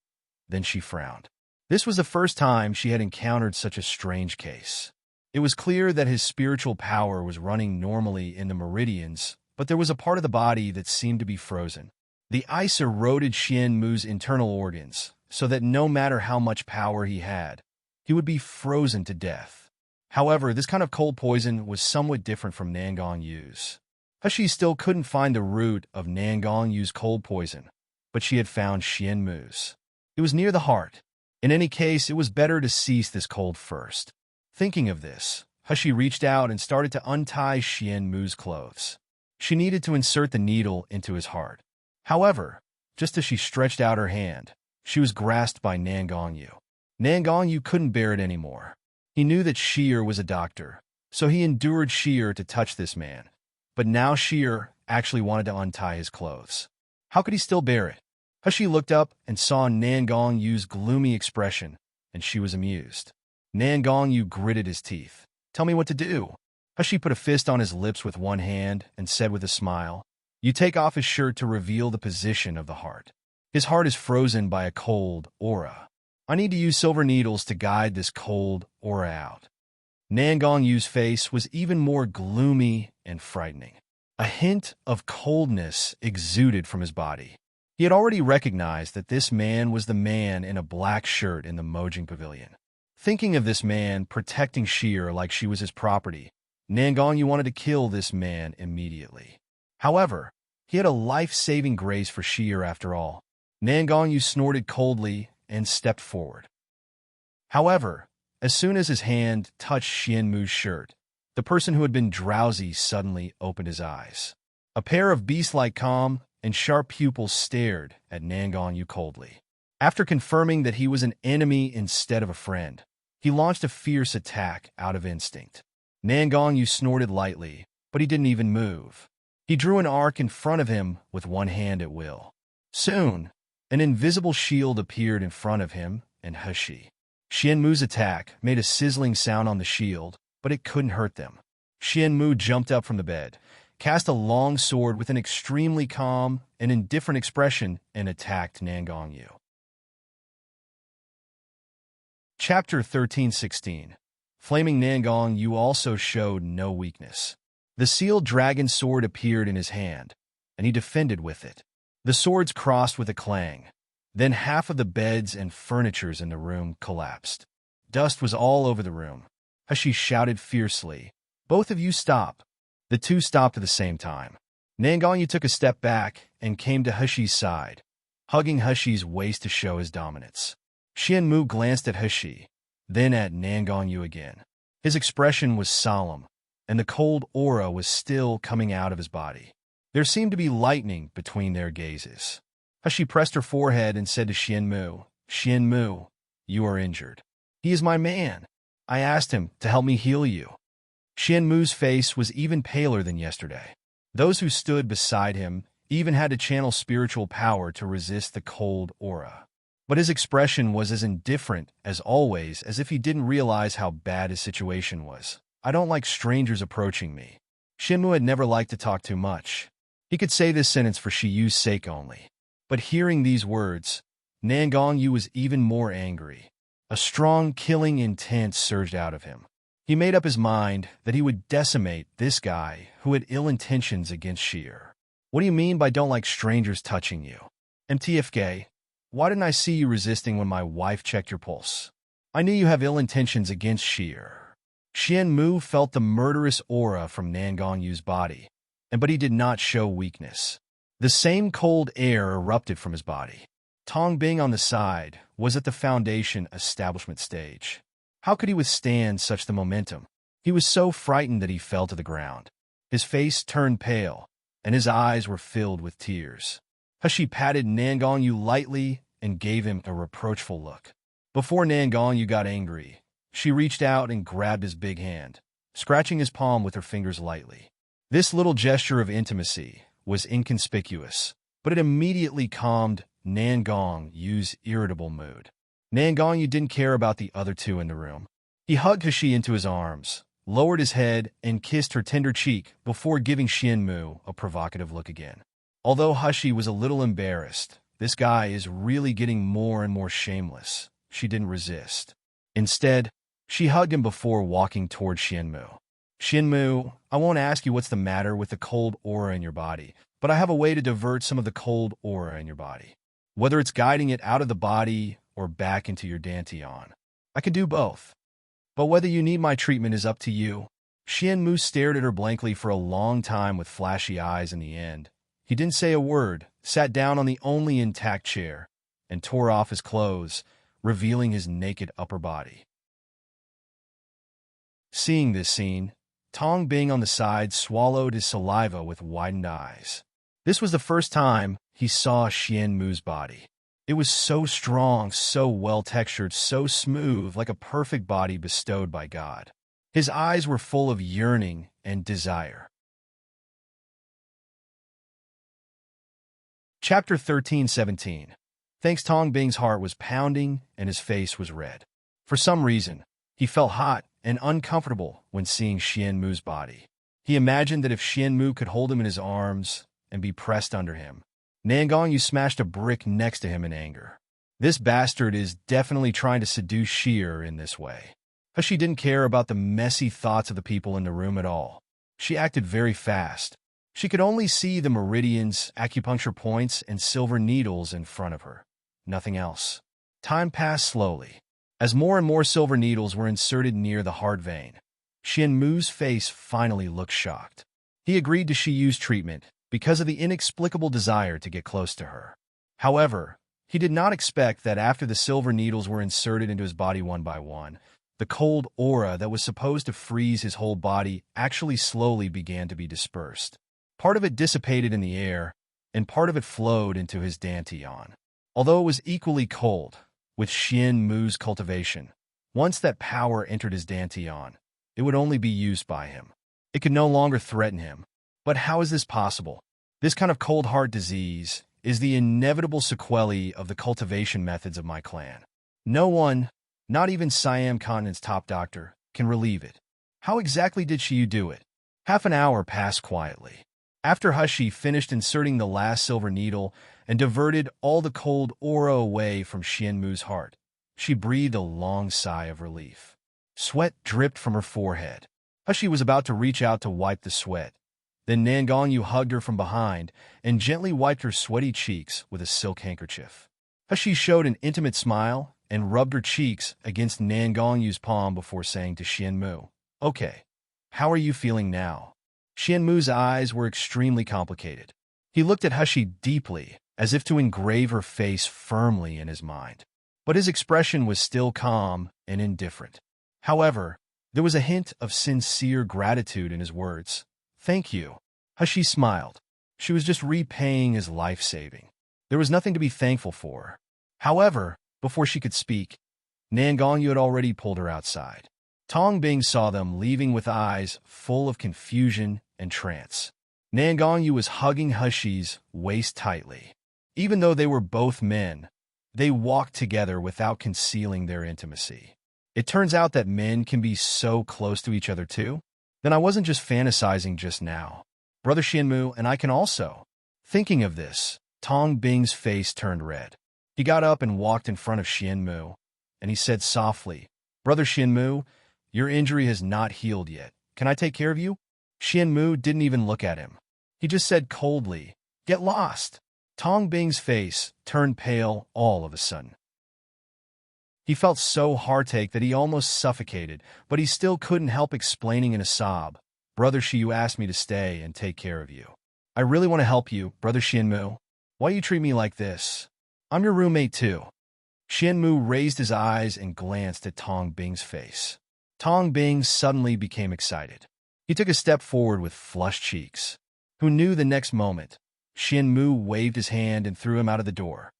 then she frowned. This was the first time she had encountered such a strange case. It was clear that his spiritual power was running normally in the meridians, but there was a part of the body that seemed to be frozen. The ice eroded Xian Mu's internal organs, so that no matter how much power he had, he would be frozen to death. However, this kind of cold poison was somewhat different from Nangong Yu's. Hushi still couldn't find the root of Nangong Yu's cold poison, but she had found Xian Mu's. It was near the heart. In any case, it was better to cease this cold first. Thinking of this, Hushi reached out and started to untie Xian Mu's clothes. She needed to insert the needle into his heart. However, just as she stretched out her hand, she was grasped by Nangong Yu. Nangong Yu couldn't bear it anymore. He knew that Sheer was a doctor, so he endured Sheer to touch this man. But now Sheer actually wanted to untie his clothes. How could he still bear it? Hushi looked up and saw Nangong Yu's gloomy expression, and she was amused. Nangong Yu gritted his teeth. Tell me what to do. Hushi put a fist on his lips with one hand and said with a smile, You take off his shirt to reveal the position of the heart. His heart is frozen by a cold aura. I need to use silver needles to guide this cold aura out. Nangong Yu's face was even more gloomy and frightening. A hint of coldness exuded from his body. He had already recognized that this man was the man in a black shirt in the Mojang Pavilion. Thinking of this man protecting Sheer like she was his property, Nangonyu wanted to kill this man immediately. However, he had a life-saving grace for Sheer after all. Nangonyu snorted coldly and stepped forward. However, as soon as his hand touched Xianmu's shirt, the person who had been drowsy suddenly opened his eyes. A pair of beast-like calm and sharp pupils stared at Nangonyu coldly. After confirming that he was an enemy instead of a friend, he launched a fierce attack out of instinct. Nangonyu snorted lightly, but he didn't even move. He drew an arc in front of him with one hand at will. Soon, an invisible shield appeared in front of him and Hashi. Xianmu's attack made a sizzling sound on the shield, but it couldn't hurt them. Xianmu jumped up from the bed, cast a long sword with an extremely calm and indifferent expression, and attacked Nangonyu. Chapter 13:16. Flaming Nangonyu also showed no weakness. The sealed dragon sword appeared in his hand, and he defended with it. The swords crossed with a clang. Then half of the beds and furnitures in the room collapsed. Dust was all over the room. Hashi shouted fiercely, "Both of you stop!" The two stopped at the same time. Nangonyu took a step back and came to Hashi's side, hugging Hashi's waist to show his dominance. Xianmu glanced at Hashi, then at Nangonyu again. His expression was solemn, and the cold aura was still coming out of his body. There seemed to be lightning between their gazes. Hashi pressed her forehead and said to Xianmu, "Xianmu, you are injured." "He is my man. I asked him to help me heal you." Xianmu's face was even paler than yesterday. Those who stood beside him even had to channel spiritual power to resist the cold aura. But his expression was as indifferent as always, as if he didn't realize how bad his situation was. "I don't like strangers approaching me." Xianmu had never liked to talk too much. He could say this sentence for Shiyu's sake only. But hearing these words, Nangonyu was even more angry. A strong, killing intent surged out of him. He made up his mind that he would decimate this guy who had ill intentions against Sheer. "What do you mean by don't like strangers touching you? MTFK, why didn't I see you resisting when my wife checked your pulse? I knew you have ill intentions against Sheer." Xianmu felt the murderous aura from Nangonyu's body, but he did not show weakness. The same cold air erupted from his body. Tong Bing on the side was at the Foundation establishment stage. How could he withstand such the momentum? He was so frightened that he fell to the ground. His face turned pale, and his eyes were filled with tears. Hashi patted Nangonyu lightly and gave him a reproachful look. Before Nangonyu got angry, she reached out and grabbed his big hand, scratching his palm with her fingers lightly. This little gesture of intimacy was inconspicuous, but it immediately calmed Nangonyu's irritable mood. Nangonyu didn't care about the other two in the room. He hugged Hashi into his arms, lowered his head, and kissed her tender cheek before giving Xianmu a provocative look again. Although Hashi was a little embarrassed, "This guy is really getting more and more shameless," she didn't resist. Instead, she hugged him before walking toward Xianmu. "Xianmu, I won't ask you what's the matter with the cold aura in your body, but I have a way to divert some of the cold aura in your body. Whether it's guiding it out of the body or back into your dantian. I can do both. But whether you need my treatment is up to you." Xianmu stared at her blankly for a long time with flashy eyes in the end. He didn't say a word, sat down on the only intact chair, and tore off his clothes, revealing his naked upper body. Seeing this scene, Tong Bing on the side swallowed his saliva with widened eyes. This was the first time he saw Xianmu's body. It was so strong, so well-textured, so smooth, like a perfect body bestowed by God. His eyes were full of yearning and desire. Chapter 13:17. Thanks Tong Bing's heart was pounding and his face was red. For some reason, he felt hot and uncomfortable when seeing Xianmu's body. He imagined that if Xianmu could hold him in his arms and be pressed under him. Nangonyu smashed a brick next to him in anger. This bastard is definitely trying to seduce Sheer in this way. Hashi didn't care about the messy thoughts of the people in the room at all. She acted very fast, She could only see the meridians, acupuncture points, and silver needles in front of her. Nothing else. Time passed slowly. As more and more silver needles were inserted near the heart vein, Xianmu's face finally looked shocked. He agreed to Shiyu's treatment because of the inexplicable desire to get close to her. However, he did not expect that after the silver needles were inserted into his body one by one, the cold aura that was supposed to freeze his whole body actually slowly began to be dispersed. Part of it dissipated in the air, and part of it flowed into his dantian. Although it was equally cold, with Xianmu's cultivation, once that power entered his dantian, it would only be used by him. It could no longer threaten him. But how is this possible? This kind of cold heart disease is the inevitable sequelae of the cultivation methods of my clan. No one, not even Siam Continent's top doctor, can relieve it. How exactly did Shiyu do it? Half an hour passed quietly. After Hushi finished inserting the last silver needle and diverted all the cold aura away from Xianmu's heart, she breathed a long sigh of relief. Sweat dripped from her forehead. Hushi was about to reach out to wipe the sweat. Then Nangongyu hugged her from behind and gently wiped her sweaty cheeks with a silk handkerchief. Hushi showed an intimate smile and rubbed her cheeks against Nangongyu's palm before saying to Xianmu, "Okay, how are you feeling now?" Xianmu's eyes were extremely complicated. He looked at Hushi deeply, as if to engrave her face firmly in his mind. But his expression was still calm and indifferent. However, there was a hint of sincere gratitude in his words. "Thank you." Hushi smiled. She was just repaying his life-saving. There was nothing to be thankful for. However, before she could speak, Nangongyu had already pulled her outside. Tong Bing saw them leaving with eyes full of confusion and trance. Nangongyu was hugging Hushi's waist tightly. Even though they were both men, they walked together without concealing their intimacy. It turns out that men can be so close to each other too? Then I wasn't just fantasizing just now. Brother Xianmu and I can also. Thinking of this, Tong Bing's face turned red. He got up and walked in front of Xianmu, and he said softly, "Brother Xianmu, your injury has not healed yet. Can I take care of you?" Xianmu didn't even look at him. He just said coldly, "Get lost." Tong Bing's face turned pale all of a sudden. He felt so heartache that he almost suffocated, but he still couldn't help explaining in a sob, "Brother Shiyu asked me to stay and take care of you. I really want to help you, Brother Xianmu. Why you treat me like this? I'm your roommate too." Xianmu raised his eyes and glanced at Tong Bing's face. Tong Bing suddenly became excited. He took a step forward with flushed cheeks. Who knew the next moment, Xianmu waved his hand and threw him out of the door.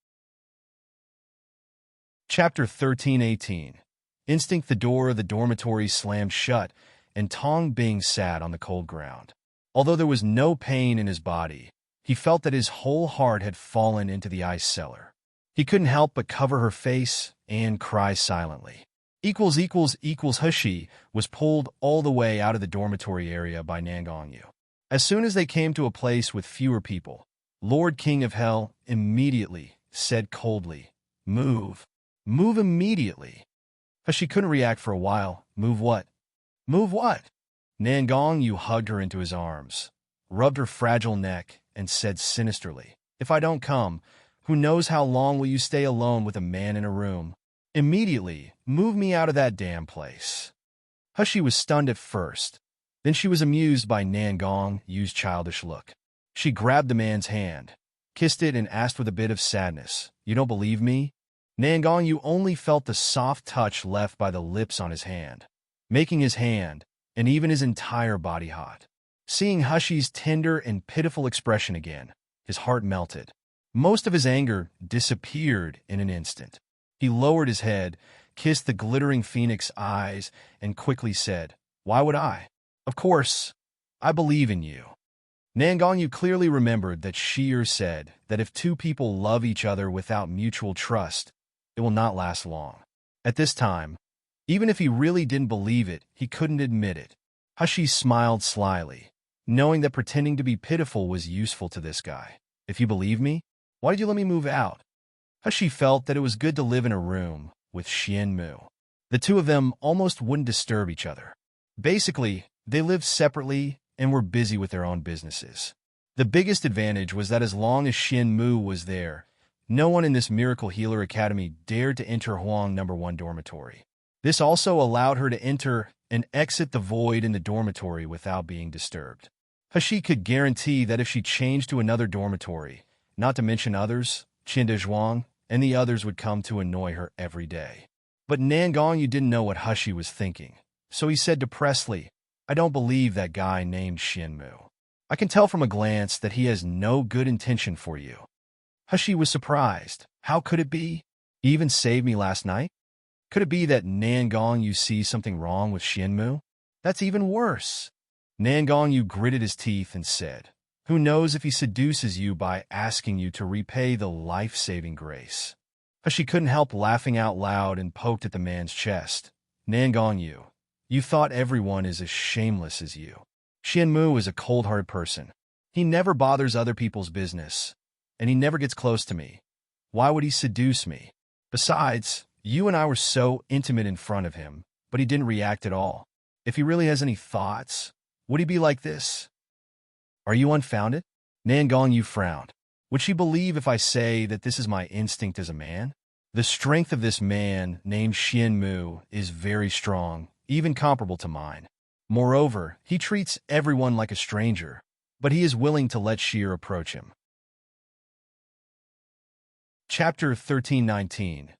Chapter 13:18. Instinct. The door of the dormitory slammed shut, and Tong Bing sat on the cold ground. Although there was no pain in his body, he felt that his whole heart had fallen into the ice cellar. He couldn't help but cover her face and cry silently. Hushi was pulled all the way out of the dormitory area by Nangongyu. As soon as they came to a place with fewer people, Lord King of Hell immediately said coldly, "Move. Move immediately." Hushi couldn't react for a while. "Move what? Move what?" Nangongyu hugged her into his arms, rubbed her fragile neck, and said sinisterly, "If I don't come, who knows how long will you stay alone with a man in a room? Immediately, move me out of that damn place." Hushi was stunned at first. Then she was amused by Nangongyu's childish look. She grabbed the man's hand, kissed it, and asked with a bit of sadness, "You don't believe me?" Nangongyu only felt the soft touch left by the lips on his hand, making his hand, and even his entire body hot. Seeing Hushi's tender and pitiful expression again, his heart melted. Most of his anger disappeared in an instant. He lowered his head, kissed the glittering phoenix eyes, and quickly said, "Why would I? Of course, I believe in you." Nangongyu clearly remembered that Shi'er said that if two people love each other without mutual trust, it will not last long. At this time, even if he really didn't believe it, he couldn't admit it. Hushi smiled slyly, knowing that pretending to be pitiful was useful to this guy. "If you believe me, why did you let me move out?" Hushi felt that it was good to live in a room with Xianmu. The two of them almost wouldn't disturb each other. Basically, they lived separately and were busy with their own businesses. The biggest advantage was that as long as Xian Mu was there, no one in this Miracle Healer Academy dared to enter Huang No. 1 dormitory. This also allowed her to enter and exit the void in the dormitory without being disturbed. He could guarantee that if she changed to another dormitory, not to mention others, Qin Zhuang and the others would come to annoy her every day. But Nan Gongyu didn't know what Hushi was thinking, so he said depressedly, "I don't believe that guy named Xian Mu. I can tell from a glance that he has no good intention for you." Hushi was surprised. How could it be? He even saved me last night? Could it be that Nan Gongyu sees something wrong with Xian Mu? That's even worse. Nan Gongyu gritted his teeth and said, "Who knows if he seduces you by asking you to repay the life-saving grace?" She couldn't help laughing out loud and poked at the man's chest. "Nan Gongyu, you thought everyone is as shameless as you. Xian Mu is a cold-hearted person. He never bothers other people's business, and he never gets close to me. Why would he seduce me? Besides, you and I were so intimate in front of him, but he didn't react at all. If he really has any thoughts, would he be like this? Are you unfounded?" Nan Gongyu frowned. Would she believe if I say that this is my instinct as a man? The strength of this man named Xian Mu is very strong, even comparable to mine. Moreover, he treats everyone like a stranger, but he is willing to let Sheer approach him. Chapter 1319.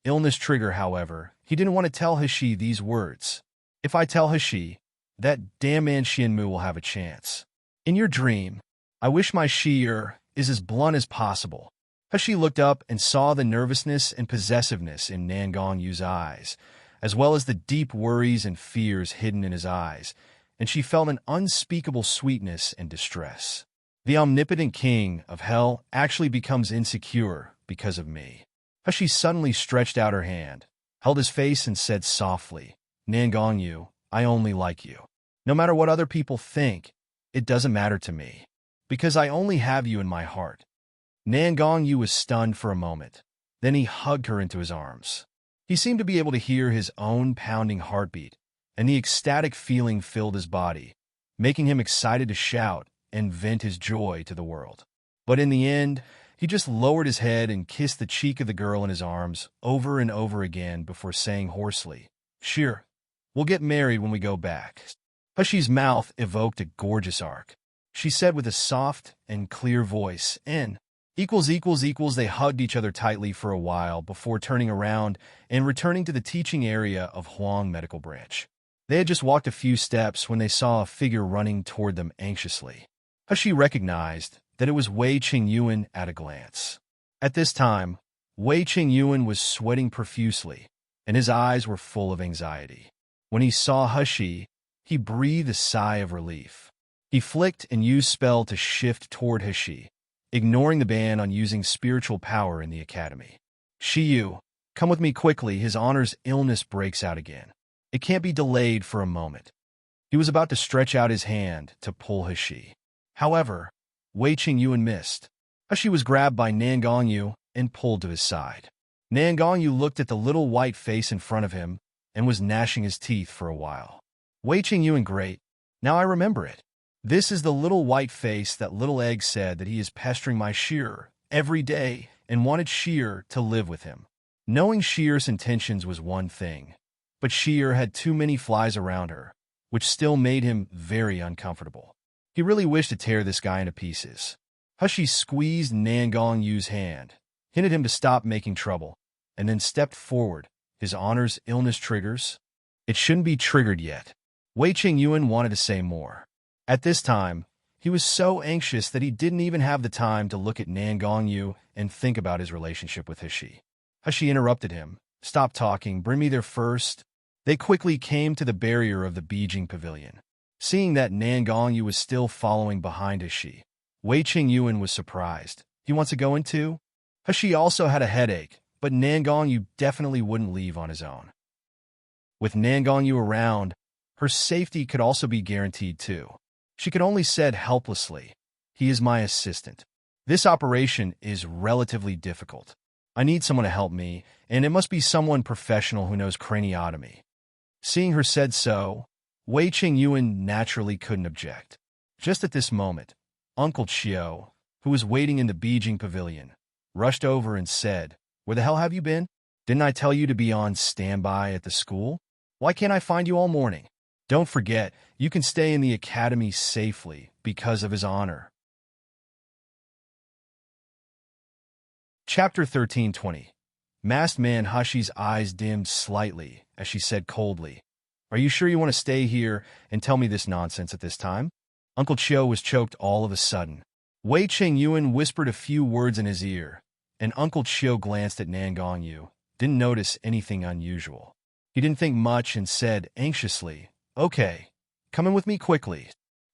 Illness trigger. However, he didn't want to tell Hashi these words. "If I tell Hashi, that damn man Xian Mu will have a chance. In your dream, I wish my Sheer is as blunt as possible." Hashi looked up and saw the nervousness and possessiveness in Nan Gongyu's eyes, as well as the deep worries and fears hidden in his eyes, and she felt an unspeakable sweetness and distress. The omnipotent king of hell actually becomes insecure because of me. Hashi suddenly stretched out her hand, held his face and said softly, "Nan Gongyu, I only like you. No matter what other people think, it doesn't matter to me, because I only have you in my heart." Nan Gongyu was stunned for a moment. Then he hugged her into his arms. He seemed to be able to hear his own pounding heartbeat, and the ecstatic feeling filled his body, making him excited to shout and vent his joy to the world. But in the end, he just lowered his head and kissed the cheek of the girl in his arms over and over again before saying hoarsely, "Sure, we'll get married when we go back." Hushi's mouth evoked a gorgeous arc. She said with a soft and clear voice, "N == They hugged each other tightly for a while before turning around and returning to the teaching area of Huang Medical Branch. They had just walked a few steps when they saw a figure running toward them anxiously. Hushi recognized that it was Wei Qingyuan at a glance. At this time, Wei Qingyuan was sweating profusely, and his eyes were full of anxiety. When he saw Hushi, he breathed a sigh of relief. He flicked and used spell to shift toward Hushi, ignoring the ban on using spiritual power in the academy. "Shiyu, come with me quickly. His Honor's illness breaks out again. It can't be delayed for a moment." He was about to stretch out his hand to pull Hushi. However, Wei Qingyuan missed. Hushi was grabbed by Nan Gongyu and pulled to his side. Nan Gongyu looked at the little white face in front of him and was gnashing his teeth for a while. "Wei Qingyuan, great. Now I remember it. This is the little white face that Little Egg said that he is pestering my Sheer every day and wanted Sheer to live with him." Knowing Sheer's intentions was one thing, but Sheer had too many flies around her, which still made him very uncomfortable. He really wished to tear this guy into pieces. Hushi squeezed Nan Gongyu's hand, hinted him to stop making trouble, and then stepped forward. "His Honor's illness triggers? It shouldn't be triggered yet." Wei Qingyuan wanted to say more. At this time, he was so anxious that he didn't even have the time to look at Nan Gongyu and think about his relationship with Hushi. Hushi interrupted him. "Stop talking, bring me there first." They quickly came to the barrier of the Beijing Pavilion. Seeing that Nan Gongyu was still following behind Hushi, Wei Qingyuan was surprised. "He wants to go in too?" Hushi also had a headache, but Nan Gongyu definitely wouldn't leave on his own. With Nan Gongyu around, her safety could also be guaranteed too. She could only said helplessly, "He is my assistant. This operation is relatively difficult. I need someone to help me, and it must be someone professional who knows craniotomy." Seeing her said so, Wei Qingyuan naturally couldn't object. Just at this moment, Uncle Chio, who was waiting in the Beijing pavilion, rushed over and said, "Where the hell have you been? Didn't I tell you to be on standby at the school? Why can't I find you all morning? Don't forget, you can stay in the academy safely because of his honor." Chapter 13:20. Masked Man Hashi's eyes dimmed slightly as she said coldly, "Are you sure you want to stay here and tell me this nonsense at this time?" Uncle Chio was choked all of a sudden. Wei Chengyuan whispered a few words in his ear, and Uncle Chio glanced at Nan Gongyu, didn't notice anything unusual. He didn't think much and said anxiously, "Okay, come in with me quickly."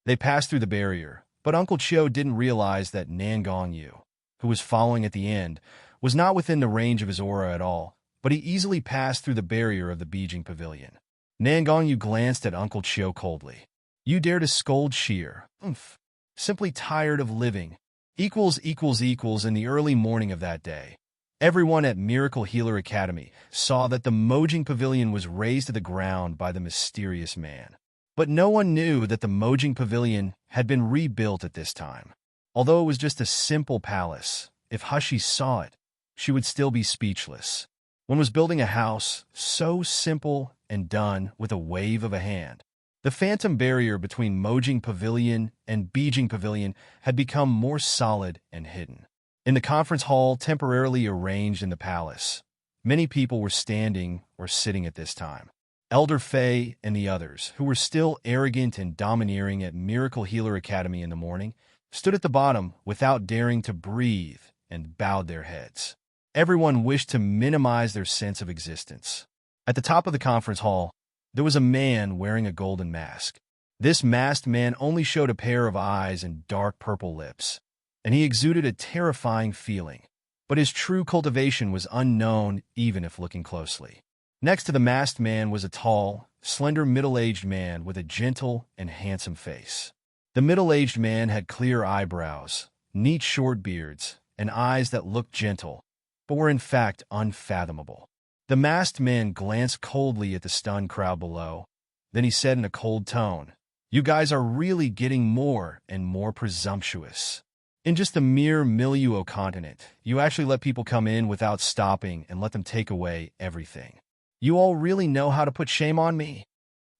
They passed through the barrier, but Uncle Chio didn't realize that Nan Gongyu, who was following at the end, was not within the range of his aura at all, but he easily passed through the barrier of the Beijing pavilion. Nan Gongyu glanced at Uncle Chio coldly. "You dare to scold Sheer? Oomph. Simply tired of living. Equals in the early morning of that day. Everyone at Miracle Healer Academy saw that the Mojing Pavilion was razed to the ground by the mysterious man. But no one knew that the Mojing Pavilion had been rebuilt at this time. Although it was just a simple palace, if Hashi saw it, she would still be speechless. One was building a house so simple and done with a wave of a hand. The phantom barrier between Mojing Pavilion and Beijing Pavilion had become more solid and hidden. In the conference hall temporarily arranged in the palace, many people were standing or sitting at this time. Elder Fei and the others, who were still arrogant and domineering at Miracle Healer Academy in the morning, stood at the bottom without daring to breathe and bowed their heads. Everyone wished to minimize their sense of existence. At the top of the conference hall, there was a man wearing a golden mask. This masked man only showed a pair of eyes and dark purple lips, and he exuded a terrifying feeling. But his true cultivation was unknown even if looking closely. Next to the masked man was a tall, slender middle-aged man with a gentle and handsome face. The middle-aged man had clear eyebrows, neat short beards, and eyes that looked gentle, but were in fact unfathomable. The masked man glanced coldly at the stunned crowd below. Then he said in a cold tone, "You guys are really getting more and more presumptuous. In just a mere milieu continent, you actually let people come in without stopping and let them take away everything. You all really know how to put shame on me?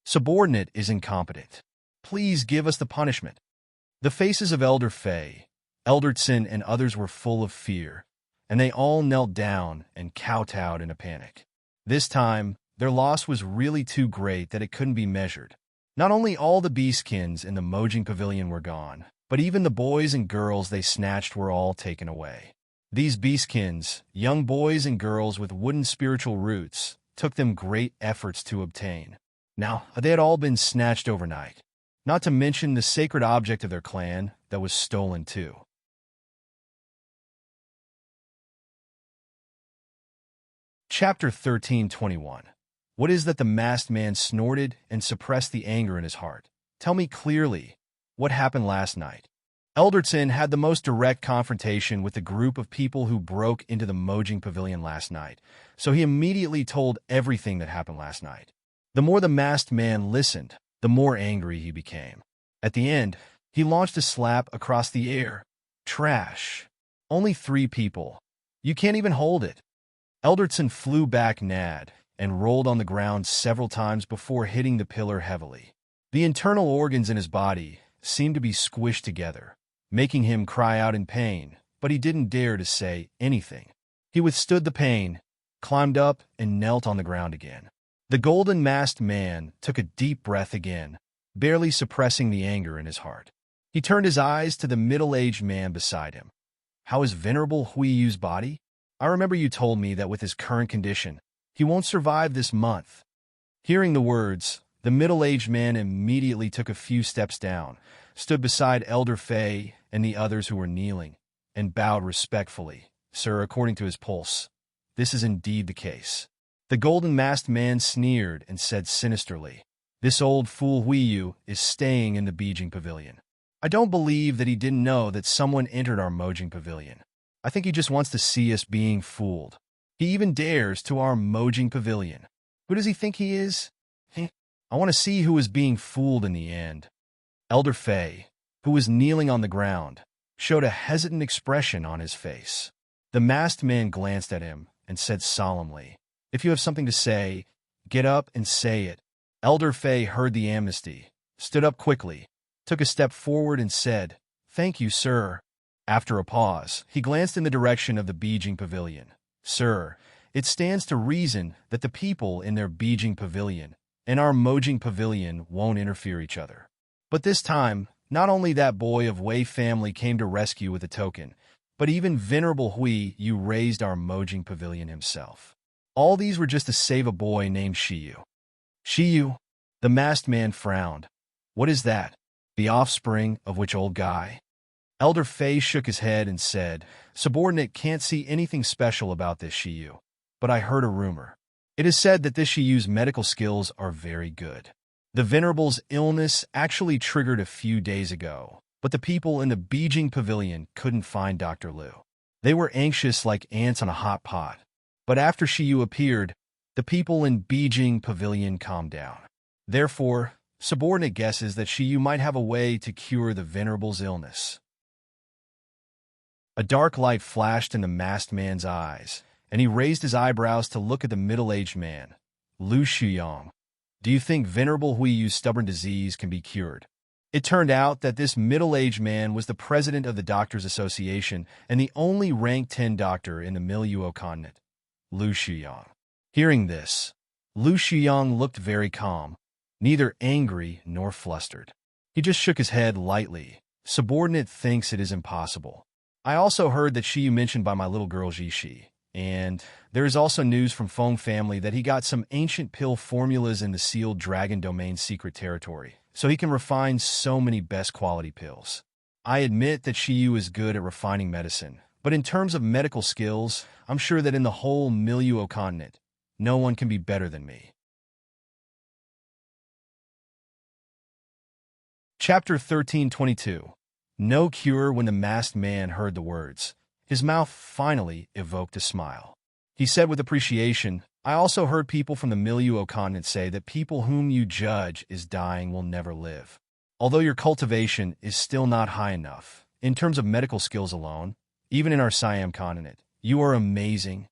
Subordinate is incompetent. Please give us the punishment." The faces of Elder Fei, Elder Tsin, and others were full of fear, and they all knelt down and kowtowed in a panic. This time, their loss was really too great that it couldn't be measured. Not only all the beastkins in the Mojing Pavilion were gone, but even the boys and girls they snatched were all taken away. These beastkins, young boys and girls with wooden spiritual roots, took them great efforts to obtain. Now, they had all been snatched overnight, not to mention the sacred object of their clan that was stolen too. Chapter 13:21. What is that the masked man snorted and suppressed the anger in his heart? "Tell me clearly, what happened last night?" Elderton had the most direct confrontation with the group of people who broke into the Mojing Pavilion last night, so he immediately told everything that happened last night. The more the masked man listened, the more angry he became. At the end, he launched a slap across the air. "Trash. Only 3 people. You can't even hold it." Elderton flew back mad and rolled on the ground several times before hitting the pillar heavily. The internal organs in his body seemed to be squished together, making him cry out in pain, but he didn't dare to say anything. He withstood the pain, climbed up, and knelt on the ground again. The golden masked man took a deep breath again, barely suppressing the anger in his heart. He turned his eyes to the middle-aged man beside him. "How is Venerable Huiyu's body? I remember you told me that with his current condition, he won't survive this month." Hearing the words, the middle-aged man immediately took a few steps down, stood beside Elder Fei and the others who were kneeling, and bowed respectfully. "Sir, according to his pulse, this is indeed the case." The golden-masked man sneered and said sinisterly, "This old fool Huiyu is staying in the Beijing Pavilion. I don't believe that he didn't know that someone entered our Mojing Pavilion. I think he just wants to see us being fooled. He even dares to our Mojing Pavilion. Who does he think he is? I want to see who is being fooled in the end." Elder Fei, who was kneeling on the ground, showed a hesitant expression on his face. The masked man glanced at him and said solemnly, "If you have something to say, get up and say it." Elder Fei heard the amnesty, stood up quickly, took a step forward and said, "Thank you, sir." After a pause, he glanced in the direction of the Beijing Pavilion. "Sir, it stands to reason that the people in their Beijing Pavilion and our Mojing Pavilion won't interfere each other. But this time, not only that boy of Wei family came to rescue with a token, but even Venerable Hui Yu raised our Mojing Pavilion himself. All these were just to save a boy named Shiyu." "Shiyu?" The masked man frowned. "What is that? The offspring of which old guy?" Elder Fei shook his head and said, "Subordinate can't see anything special about this Shiyu, but I heard a rumor. It is said that this Shiyu's medical skills are very good. The Venerable's illness actually triggered a few days ago, but the people in the Beijing Pavilion couldn't find Dr. Liu. They were anxious like ants on a hot pot. But after Shiyu appeared, the people in Beijing Pavilion calmed down. Therefore, subordinate guesses that Shiyu might have a way to cure the Venerable's illness." A dark light flashed in the masked man's eyes, and he raised his eyebrows to look at the middle-aged man. "Lu Shuyang, do you think Venerable Hui Yu's stubborn disease can be cured?" It turned out that this middle-aged man was the president of the Doctors' Association and the only rank 10 doctor in the Miluo continent, Lu Shuyang. Hearing this, Lu Shuyang looked very calm, neither angry nor flustered. He just shook his head lightly. "Subordinate thinks it is impossible. I also heard that Shiyu mentioned by my little girl Jishi, and there is also news from Feng family that he got some ancient pill formulas in the sealed Dragon Domain secret territory, so he can refine so many best quality pills. I admit that Shiyu is good at refining medicine, but in terms of medical skills, I'm sure that in the whole Miluo continent, no one can be better than me." Chapter 1322. No cure. When the masked man heard the words, his mouth finally evoked a smile. He said with appreciation, "I also heard people from the Miluo continent say that people whom you judge as dying will never live. Although your cultivation is still not high enough, in terms of medical skills alone, even in our Siam continent, you are amazing."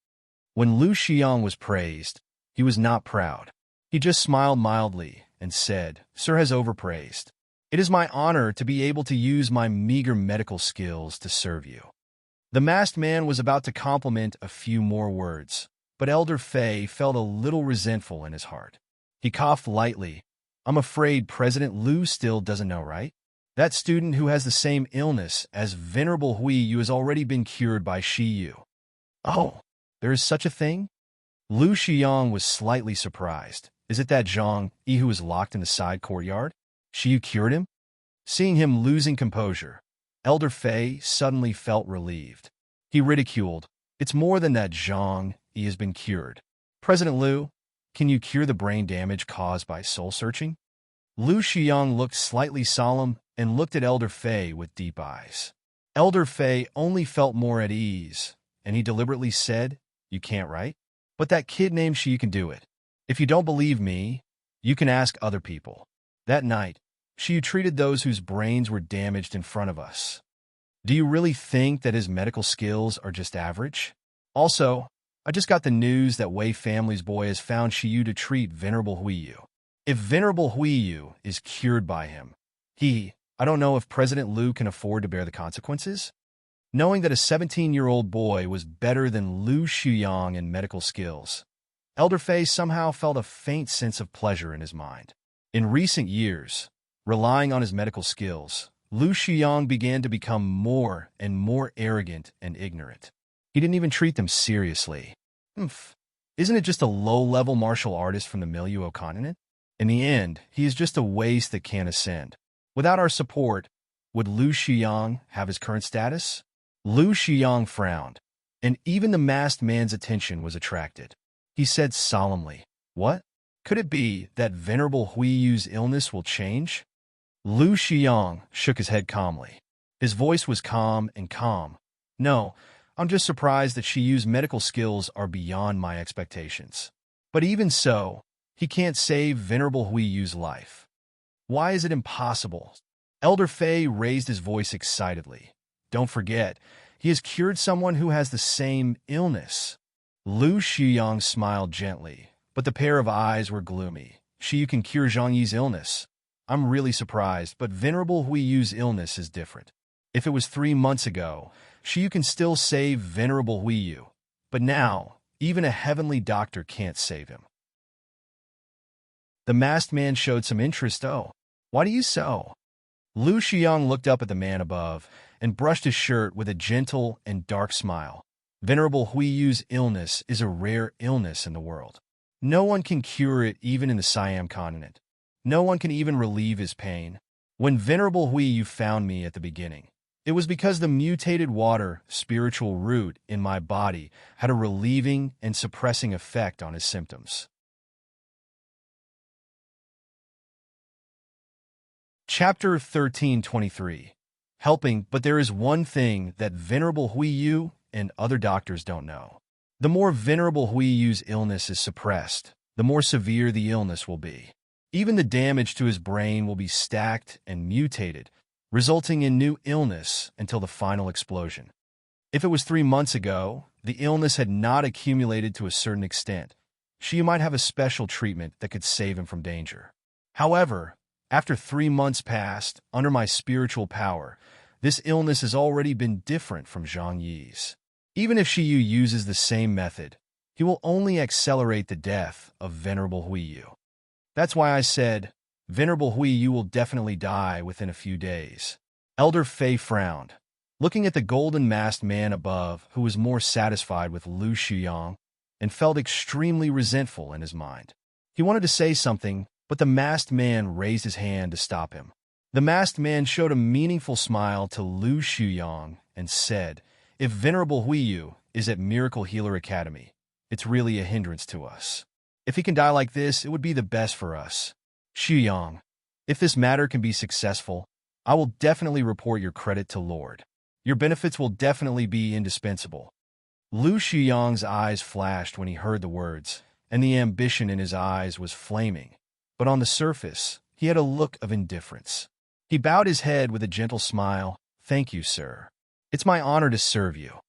When Lu Xiang was praised, he was not proud. He just smiled mildly and said, "Sir has overpraised. It is my honor to be able to use my meager medical skills to serve you." The masked man was about to compliment a few more words, but Elder Fei felt a little resentful in his heart. He coughed lightly. "I'm afraid President Liu still doesn't know, right? That student who has the same illness as Venerable Hui Yu has already been cured by Shiyu." "Oh, there is such a thing?" Lu Xiang was slightly surprised. "Is it that Zhang Yi who is locked in the side courtyard? Shiyu cured him?" Seeing him losing composure, Elder Fei suddenly felt relieved. He ridiculed, "It's more than that Zhang Yi has been cured. President Liu, can you cure the brain damage caused by soul-searching?" Lu Xiang looked slightly solemn and looked at Elder Fei with deep eyes. Elder Fei only felt more at ease, and he deliberately said, "You can't, right? But that kid named Shiyu can do it. If you don't believe me, you can ask other people. That night, Shiyu treated those whose brains were damaged in front of us. Do you really think that his medical skills are just average? Also, I just got the news that Wei family's boy has found Shiyu to treat Venerable Hui Yu. If Venerable Hui Yu is cured by him, I don't know if President Liu can afford to bear the consequences." Knowing that a 17-year-old boy was better than Lu Shuyang in medical skills, Elder Fei somehow felt a faint sense of pleasure in his mind. In recent years, relying on his medical skills, Lu Shuyang began to become more and more arrogant and ignorant. He didn't even treat them seriously. Isn't it just a low-level martial artist from the Miluo continent? In the end, he is just a waste that can't ascend. Without our support, would Lu Shuyang have his current status?" Lu Shuyang frowned, and even the masked man's attention was attracted. He said solemnly, "What? Could it be that Venerable Hui Yu's illness will change?" Lu Xiang shook his head calmly. His voice was calm and calm. "No, I'm just surprised that Shiyu's medical skills are beyond my expectations. But even so, he can't save Venerable Hui Yu's life." "Why is it impossible?" Elder Fei raised his voice excitedly. Don't forget, he has cured someone who has the same illness. Lu Shuyang smiled gently, but the pair of eyes were gloomy. Shiyu can cure Zhang Yi's illness. I'm really surprised, but Venerable Huiyu's illness is different. If it was 3 months ago, Shiyu can still save Venerable Huiyu. But now, even a heavenly doctor can't save him. The masked man showed some interest, though. Why do you so? Lu Shuyang looked up at the man above and brushed his shirt with a gentle and dark smile. Venerable Huiyu's illness is a rare illness in the world. No one can cure it even in the Siam continent. No one can even relieve his pain. When Venerable Huiyu found me at the beginning, it was because the mutated water, spiritual root in my body had a relieving and suppressing effect on his symptoms. Chapter 1323. Helping, but there is one thing that Venerable Huiyu and other doctors don't know. The more Venerable Huiyu's illness is suppressed, the more severe the illness will be. Even the damage to his brain will be stacked and mutated, resulting in new illness until the final explosion. If it was 3 months ago, the illness had not accumulated to a certain extent. She might have a special treatment that could save him from danger. However, after 3 months passed, under my spiritual power, this illness has already been different from Zhang Yi's. Even if Shiyu uses the same method, he will only accelerate the death of Venerable Huiyu. That's why I said, Venerable Huiyu will definitely die within a few days. Elder Fei frowned, looking at the golden masked man above, who was more satisfied with Lu Shuyang, and felt extremely resentful in his mind. He wanted to say something, but the masked man raised his hand to stop him. The masked man showed a meaningful smile to Lu Shuyang and said, if Venerable Huiyu is at Miracle Healer Academy, it's really a hindrance to us. If he can die like this, it would be the best for us. Shuyang, if this matter can be successful, I will definitely report your credit to Lord. Your benefits will definitely be indispensable. Lu Shuyang's eyes flashed when he heard the words, and the ambition in his eyes was flaming. But on the surface, he had a look of indifference. He bowed his head with a gentle smile. Thank you, sir. It's my honor to serve you.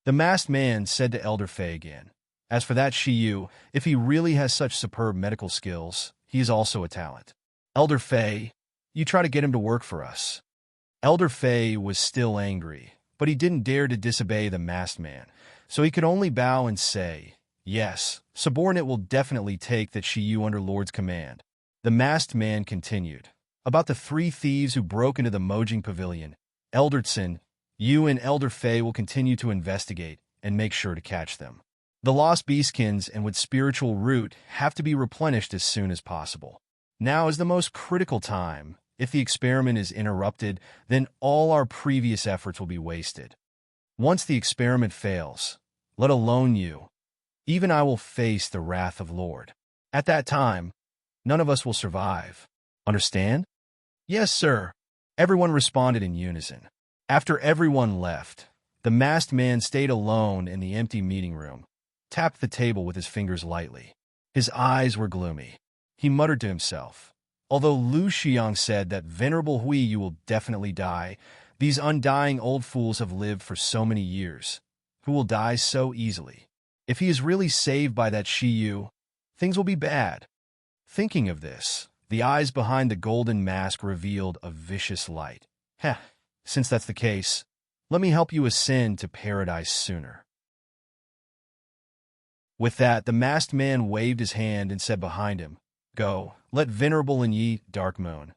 The masked man said to Elder Fei again. As for that Shiyu, if he really has such superb medical skills, he is also a talent. Elder Fei, you try to get him to work for us. Elder Fei was still angry, but he didn't dare to disobey the masked man, so he could only bow and say, yes, subordinate will definitely take that Shiyu under Lord's command. The masked man continued. About the 3 thieves who broke into the Mojing Pavilion, Eldertson, you and Elder Fei will continue to investigate and make sure to catch them. The lost beastkins and with spiritual root have to be replenished as soon as possible. Now is the most critical time. If the experiment is interrupted, then all our previous efforts will be wasted. Once the experiment fails, let alone you, even I will face the wrath of Lord. At that time, none of us will survive. Understand? Yes, sir. Everyone responded in unison. After everyone left, the masked man stayed alone in the empty meeting room, tapped the table with his fingers lightly. His eyes were gloomy. He muttered to himself, although Lu Shuyang said that Venerable Huiyu will definitely die, these undying old fools have lived for so many years, who will die so easily. If he is really saved by that Shiyu, things will be bad. Thinking of this, the eyes behind the golden mask revealed a vicious light. Heh. Since that's the case, let me help you ascend to paradise sooner. With that, the masked man waved his hand and said behind him, Go, let Venerable Yi, Dark Moon,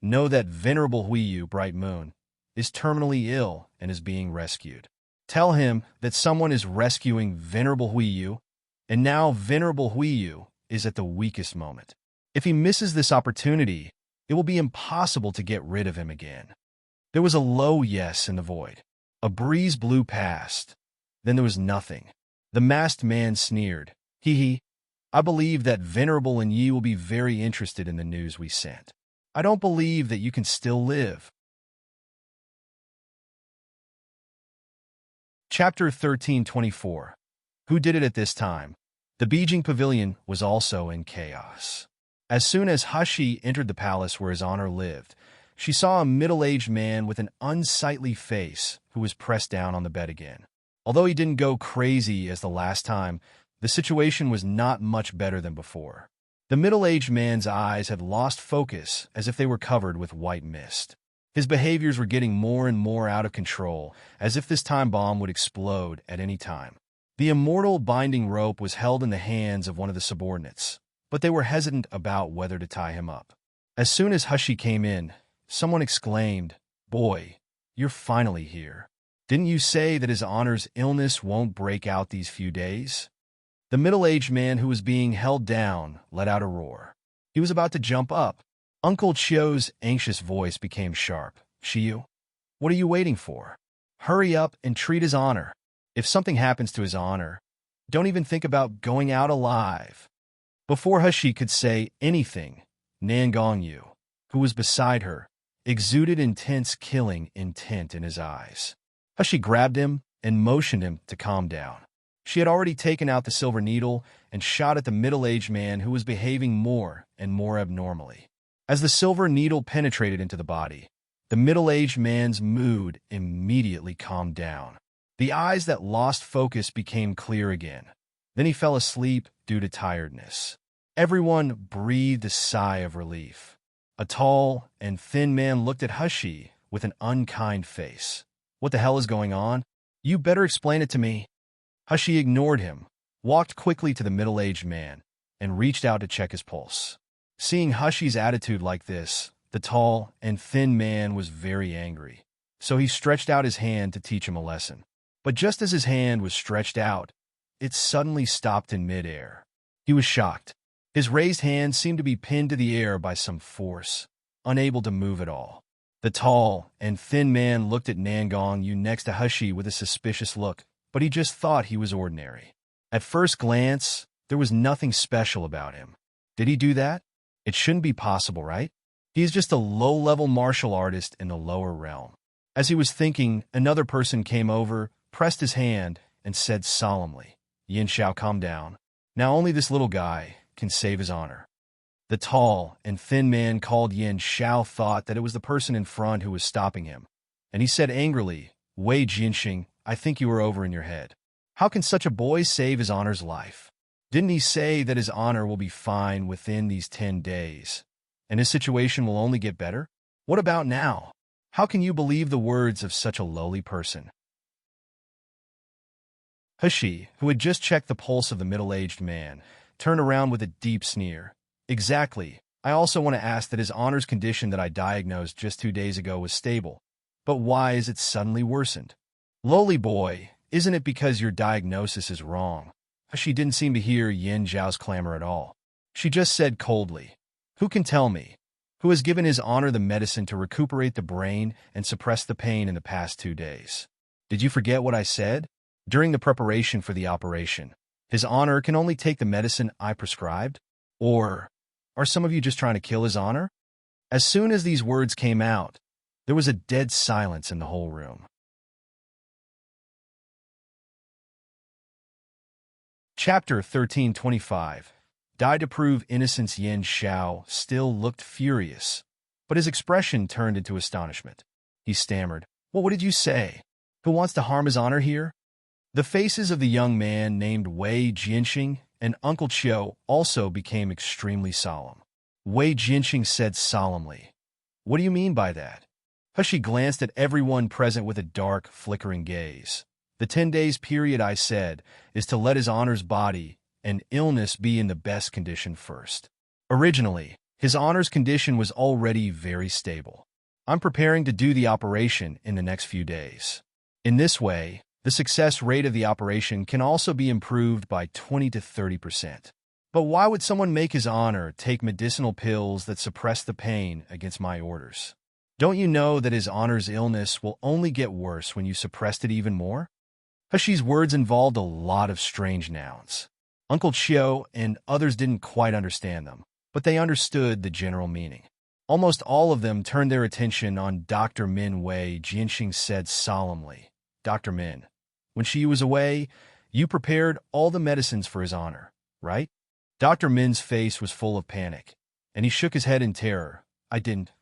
know that Venerable Huiyu, Bright Moon, is terminally ill and is being rescued. Tell him that someone is rescuing Venerable Huiyu, and now Venerable Huiyu is at the weakest moment. If he misses this opportunity, it will be impossible to get rid of him again. There was a low yes in the void. A breeze blew past. Then there was nothing. The masked man sneered. Hee. I believe that Venerable Yi will be very interested in the news we sent. I don't believe that you can still live. Chapter 1324. Who did it at this time? The Beijing Pavilion was also in chaos. As soon as Hashi entered the palace where his honor lived, she saw a middle-aged man with an unsightly face who was pressed down on the bed again. Although he didn't go crazy as the last time, the situation was not much better than before. The middle-aged man's eyes had lost focus as if they were covered with white mist. His behaviors were getting more and more out of control, as if this time bomb would explode at any time. The immortal binding rope was held in the hands of one of the subordinates, but they were hesitant about whether to tie him up. As soon as Hushi came in, someone exclaimed, "Boy, you're finally here. Didn't you say that His Honor's illness won't break out these few days?" The middle-aged man who was being held down let out a roar. He was about to jump up. Uncle Chio's anxious voice became sharp. "Shiyu, what are you waiting for? Hurry up and treat His Honor. If something happens to His Honor, don't even think about going out alive." Before Hushi could say anything, Nangong Yu, who was beside her, exuded intense killing intent in his eyes. Hushi grabbed him and motioned him to calm down. She had already taken out the silver needle and shot at the middle-aged man who was behaving more and more abnormally. As the silver needle penetrated into the body, the middle-aged man's mood immediately calmed down. The eyes that lost focus became clear again. Then he fell asleep due to tiredness. Everyone breathed a sigh of relief. A tall and thin man looked at Hushi with an unkind face. "What the hell is going on? You better explain it to me." Hushi ignored him, walked quickly to the middle-aged man, and reached out to check his pulse. Seeing Hushi's attitude like this, the tall and thin man was very angry, so he stretched out his hand to teach him a lesson. But just as his hand was stretched out, it suddenly stopped in midair. He was shocked. His raised hand seemed to be pinned to the air by some force, unable to move at all. The tall and thin man looked at Nangong Yu next to Hushi with a suspicious look, but he just thought he was ordinary. At first glance, there was nothing special about him. Did he do that? It shouldn't be possible, right? He's just a low-level martial artist in the lower realm. As he was thinking, another person came over, pressed his hand, and said solemnly, "Yin Xiao, calm down. Now only this little guy can save His Honor." The tall and thin man called Yin Xiao thought that it was the person in front who was stopping him, and he said angrily, "Wei Jinxing, I think you are over in your head. How can such a boy save His Honor's life? Didn't he say that His Honor will be fine within these 10 days, and his situation will only get better? What about now? How can you believe the words of such a lowly person?" Hushi, who had just checked the pulse of the middle-aged man, turned around with a deep sneer. "Exactly. I also want to ask that His Honor's condition that I diagnosed just 2 days ago was stable. But why is it suddenly worsened? Lowly boy, isn't it because your diagnosis is wrong?" She didn't seem to hear Yin Zhao's clamor at all. She just said coldly, "Who can tell me? Who has given His Honor the medicine to recuperate the brain and suppress the pain in the past 2 days? Did you forget what I said? During the preparation for the operation, His Honor can only take the medicine I prescribed? Or are some of you just trying to kill His Honor?" As soon as these words came out, there was a dead silence in the whole room. Chapter 1325. Die to prove innocence. Yin Xiao still looked furious, but his expression turned into astonishment. He stammered, "Well, what did you say? Who wants to harm His Honor here?" The faces of the young man named Wei Jinxing and Uncle Chio also became extremely solemn. Wei Jinxing said solemnly, "What do you mean by that?" Hushi glanced at everyone present with a dark, flickering gaze. "The 10 days period I said is to let His Honor's body and illness be in the best condition first. Originally, His Honor's condition was already very stable. I'm preparing to do the operation in the next few days. In this way, the success rate of the operation can also be improved by 20 to 30%. But why would someone make His Honor take medicinal pills that suppress the pain against my orders? Don't you know that His Honor's illness will only get worse when you suppressed it even more?" Hushi's words involved a lot of strange nouns. Uncle Chio and others didn't quite understand them, but they understood the general meaning. Almost all of them turned their attention on Dr. Min. Wei Jinxing said solemnly, "Dr. Min, when she was away, you prepared all the medicines for His Honor, right?" Dr. Min's face was full of panic, and he shook his head in terror. I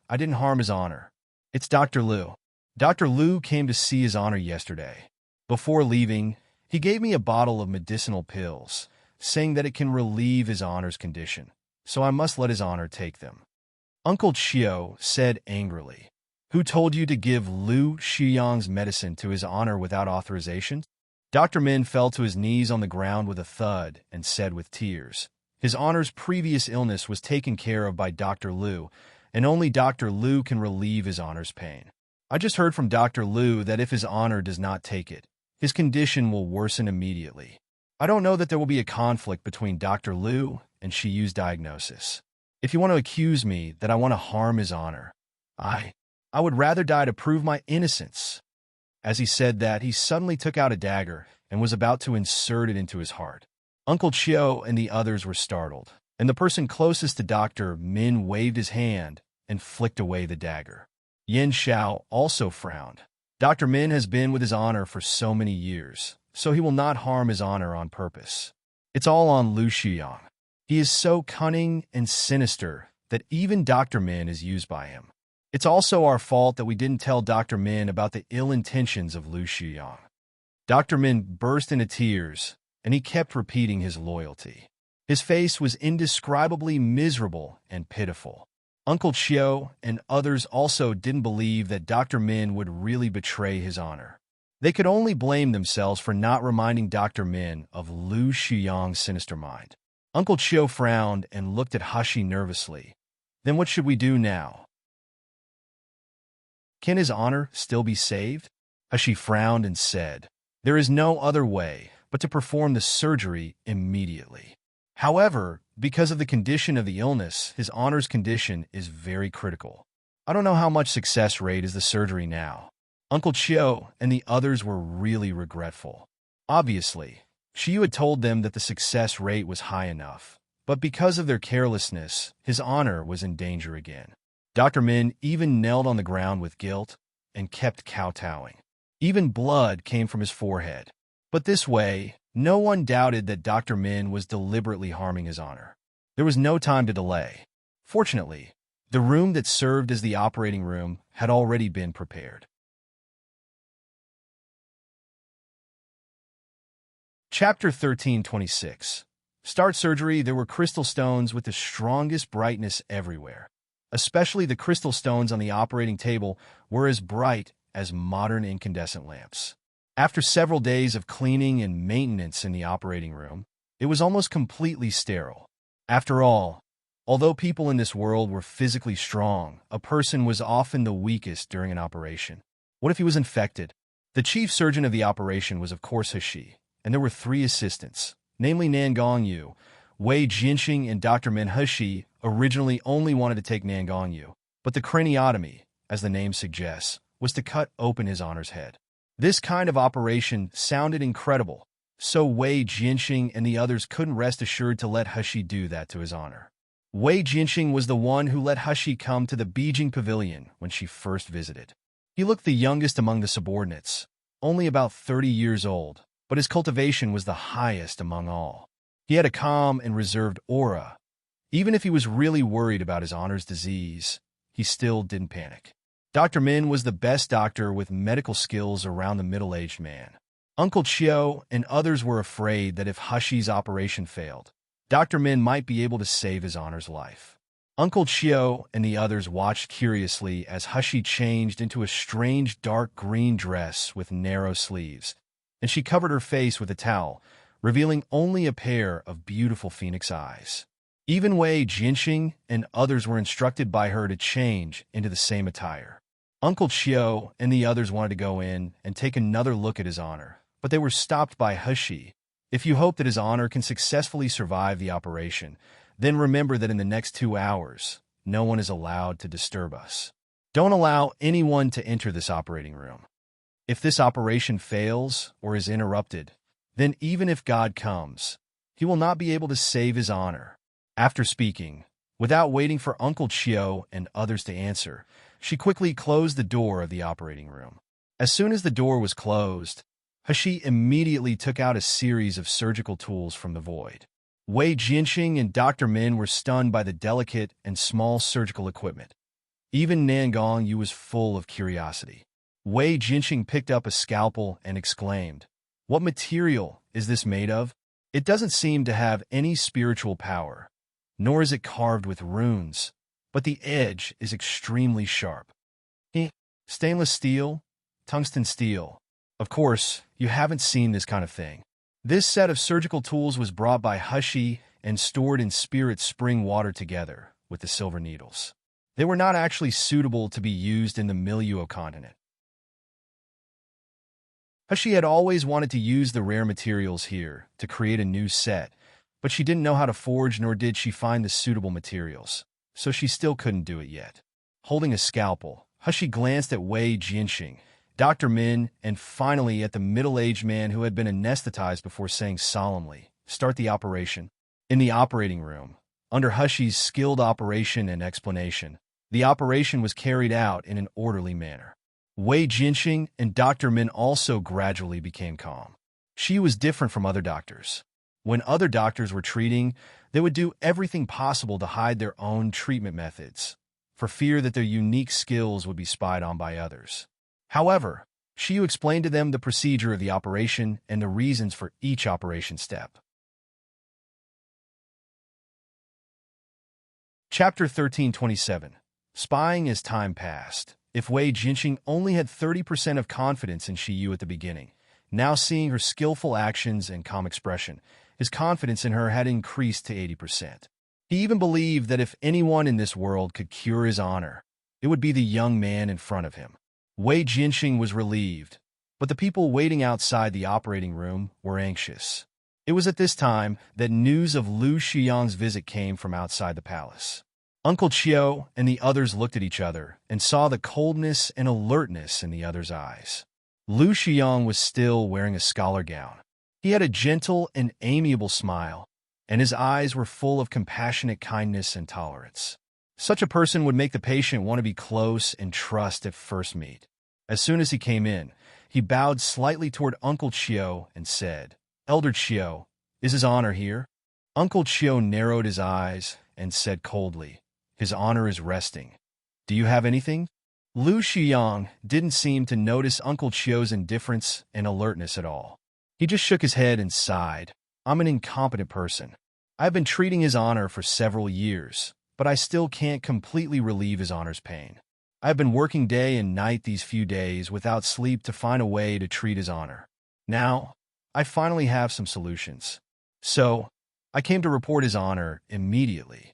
I didn't harm his honor. It's Dr. Liu. Dr. Liu came to see his honor yesterday. Before leaving, he gave me a bottle of medicinal pills, saying that it can relieve his honor's condition, so I must let his honor take them. Uncle Chiu said angrily, "Who told you to give Liu Shiyang's medicine to his honor without authorization?" Dr. Min fell to his knees on the ground with a thud and said with tears, "His honor's previous illness was taken care of by Dr. Liu, and only Dr. Liu can relieve his honor's pain. I just heard from Dr. Liu that if his honor does not take it, his condition will worsen immediately. I don't know that there will be a conflict between Dr. Liu and Shiyu's diagnosis. If you want to accuse me that I want to harm his honor, I would rather die to prove my innocence." As he said that, he suddenly took out a dagger and was about to insert it into his heart. Uncle Chiu and the others were startled, and the person closest to Dr. Min waved his hand and flicked away the dagger. Yin Xiao also frowned. Dr. Min has been with his honor for so many years, so he will not harm his honor on purpose. It's all on Liu Xiyang. He is so cunning and sinister that even Dr. Min is used by him. It's also our fault that we didn't tell Dr. Min about the ill intentions of Liu Xiyang. Dr. Min burst into tears, and he kept repeating his loyalty. His face was indescribably miserable and pitiful. Uncle Chiu and others also didn't believe that Dr. Min would really betray his honor. They could only blame themselves for not reminding Dr. Min of Liu Xiyang's sinister mind. Uncle Chiu frowned and looked at Hashi nervously. "Then what should we do now? Can his honor still be saved?" Hashi frowned and said, "There is no other way but to perform the surgery immediately. However, because of the condition of the illness, his honor's condition is very critical. I don't know how much success rate is the surgery now." Uncle Chiu and the others were really regretful. Obviously, Chiu had told them that the success rate was high enough, but because of their carelessness, his honor was in danger again. Dr. Min even knelt on the ground with guilt and kept kowtowing. Even blood came from his forehead. But this way, no one doubted that Dr. Min was deliberately harming his honor. There was no time to delay. Fortunately, the room that served as the operating room had already been prepared. Chapter 13:26. Start surgery. There were crystal stones with the strongest brightness everywhere. Especially the crystal stones on the operating table were as bright as modern incandescent lamps. After several days of cleaning and maintenance in the operating room, it was almost completely sterile. After all, although people in this world were physically strong, a person was often the weakest during an operation. What if he was infected? The chief surgeon of the operation was of course Hashi, and there were 3 assistants, namely Nan Gongyu, Wei Jinxing, and Dr. Min. Hashi originally only wanted to take Nan Gongyu, but the craniotomy, as the name suggests, was to cut open his honor's head. This kind of operation sounded incredible, so Wei Jinxing and the others couldn't rest assured to let Hashi do that to his honor. Wei Jinxing was the one who let Hashi come to the Beijing Pavilion when she first visited. He looked the youngest among the subordinates, only about 30 years old, but his cultivation was the highest among all. He had a calm and reserved aura. Even if he was really worried about his honor's disease, he still didn't panic. Dr. Min was the best doctor with medical skills around the middle-aged man. Uncle Chiu and others were afraid that if Hashi's operation failed, Dr. Min might be able to save his honor's life. Uncle Chiu and the others watched curiously as Hashi changed into a strange dark green dress with narrow sleeves, and she covered her face with a towel, revealing only a pair of beautiful phoenix eyes. Even Wei Jinxing and others were instructed by her to change into the same attire. Uncle Chiu and the others wanted to go in and take another look at his honor, but they were stopped by Hashi. "If you hope that his honor can successfully survive the operation, then remember that in the next 2 hours, no one is allowed to disturb us. Don't allow anyone to enter this operating room. If this operation fails or is interrupted, then even if God comes, he will not be able to save his honor." After speaking, without waiting for Uncle Chiu and others to answer, she quickly closed the door of the operating room. As soon as the door was closed, Hashi immediately took out a series of surgical tools from the void. Wei Jinxing and Dr. Min were stunned by the delicate and small surgical equipment. Even Nangong Yu was full of curiosity. Wei Jinxing picked up a scalpel and exclaimed, "What material is this made of? It doesn't seem to have any spiritual power, nor is it carved with runes, but the edge is extremely sharp." Stainless steel? Tungsten steel. Of course, you haven't seen this kind of thing. This set of surgical tools was brought by Hushi and stored in spirit spring water together with the silver needles. They were not actually suitable to be used in the Miluo continent. Hushi had always wanted to use the rare materials here to create a new set, but she didn't know how to forge, nor did she find the suitable materials, so she still couldn't do it yet. Holding a scalpel, Hushi glanced at Wei Jinxing, Dr. Min, and finally at the middle-aged man who had been anesthetized before saying solemnly, "Start the operation." In the operating room, under Hushi's skilled operation and explanation, the operation was carried out in an orderly manner. Wei Jinxing and Dr. Min also gradually became calm. She was different from other doctors. When other doctors were treating, they would do everything possible to hide their own treatment methods, for fear that their unique skills would be spied on by others. However, Shiyu explained to them the procedure of the operation and the reasons for each operation step. Chapter 1327. Spying as time passed. If Wei Jinxing only had 30% of confidence in Shiyu at the beginning, now seeing her skillful actions and calm expression, his confidence in her had increased to 80%. He even believed that if anyone in this world could cure his honor, it would be the young man in front of him. Wei Jinxing was relieved, but the people waiting outside the operating room were anxious. It was at this time that news of Lu Xiang's visit came from outside the palace. Uncle Chiu and the others looked at each other and saw the coldness and alertness in the other's eyes. Lu Xiang was still wearing a scholar gown. He had a gentle and amiable smile, and his eyes were full of compassionate kindness and tolerance. Such a person would make the patient want to be close and trust at first meet. As soon as he came in, he bowed slightly toward Uncle Chiu and said, "Elder Chiu, is his honor here?" Uncle Chiu narrowed his eyes and said coldly, "His honor is resting. Do you have anything?" Lu Xiang didn't seem to notice Uncle Chiu's indifference and alertness at all. He just shook his head and sighed. "I'm an incompetent person. I've been treating his honor for several years, but I still can't completely relieve his honor's pain. I've been working day and night these few days without sleep to find a way to treat his honor. Now, I finally have some solutions. So, I came to report his honor immediately."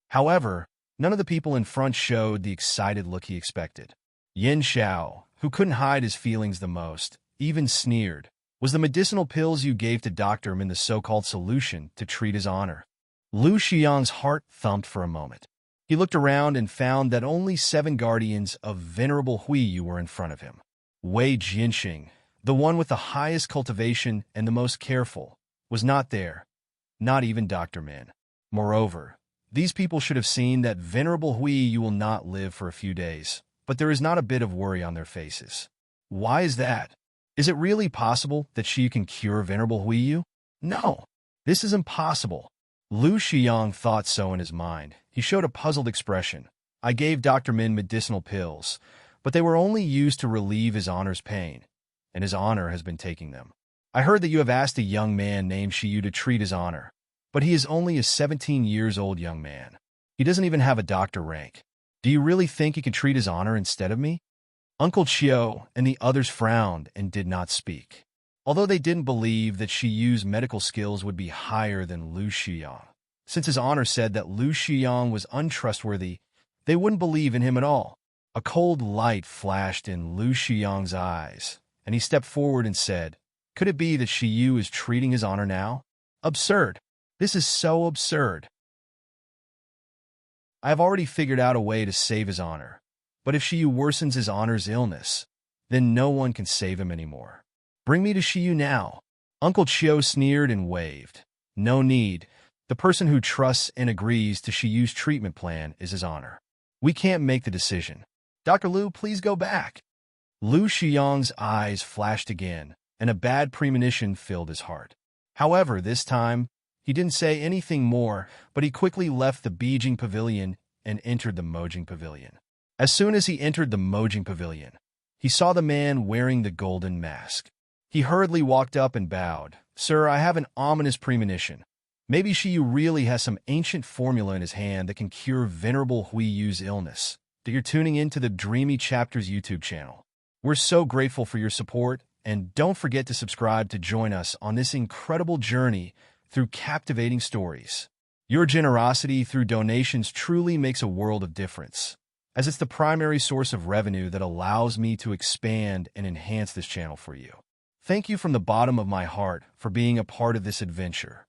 However, none of the people in front showed the excited look he expected. Yin Xiao, who couldn't hide his feelings the most, even sneered. "Was the medicinal pills you gave to Dr. Min the so-called solution to treat his honor?" Lu Xiang's heart thumped for a moment. He looked around and found that only 7 guardians of Venerable Huiyu were in front of him. Wei Jinxing, the one with the highest cultivation and the most careful, was not there, not even Dr. Min. Moreover, these people should have seen that Venerable Huiyu will not live for a few days, but there is not a bit of worry on their faces. Why is that? Is it really possible that she can cure Venerable Huiyu? No, this is impossible. Lu Xiang thought so in his mind. He showed a puzzled expression. "I gave Dr. Min medicinal pills, but they were only used to relieve his honor's pain, and his honor has been taking them. I heard that you have asked a young man named Shiyu to treat his honor, but he is only a 17-years-old young man. He doesn't even have a doctor rank. Do you really think he can treat his honor instead of me?" Uncle Chiu and the others frowned and did not speak. Although they didn't believe that Shiyu's medical skills would be higher than Lu Xiang, since his honor said that Lu Xiang was untrustworthy, they wouldn't believe in him at all. A cold light flashed in Lu Xiang's eyes, and he stepped forward and said, "Could it be that Shiyu is treating his honor now? Absurd. This is so absurd. I have already figured out a way to save his honor, but if Shiyu worsens his honor's illness, then no one can save him anymore. Bring me to Shiyu now." Uncle Chiu sneered and waved. "No need. The person who trusts and agrees to Shiyu's treatment plan is his honor. We can't make the decision. Dr. Lu, please go back." Lu Xiang's eyes flashed again, and a bad premonition filled his heart. However, this time, he didn't say anything more, but he quickly left the Beijing pavilion and entered the Mojing pavilion. As soon as he entered the Mojang Pavilion, he saw the man wearing the golden mask. He hurriedly walked up and bowed. "Sir, I have an ominous premonition. Maybe Shiyu really has some ancient formula in his hand that can cure venerable Huiyu's illness." That you're tuning in to the Dreamy Chapters YouTube channel. We're so grateful for your support, and don't forget to subscribe to join us on this incredible journey through captivating stories. Your generosity through donations truly makes a world of difference, as it's the primary source of revenue that allows me to expand and enhance this channel for you. Thank you from the bottom of my heart for being a part of this adventure.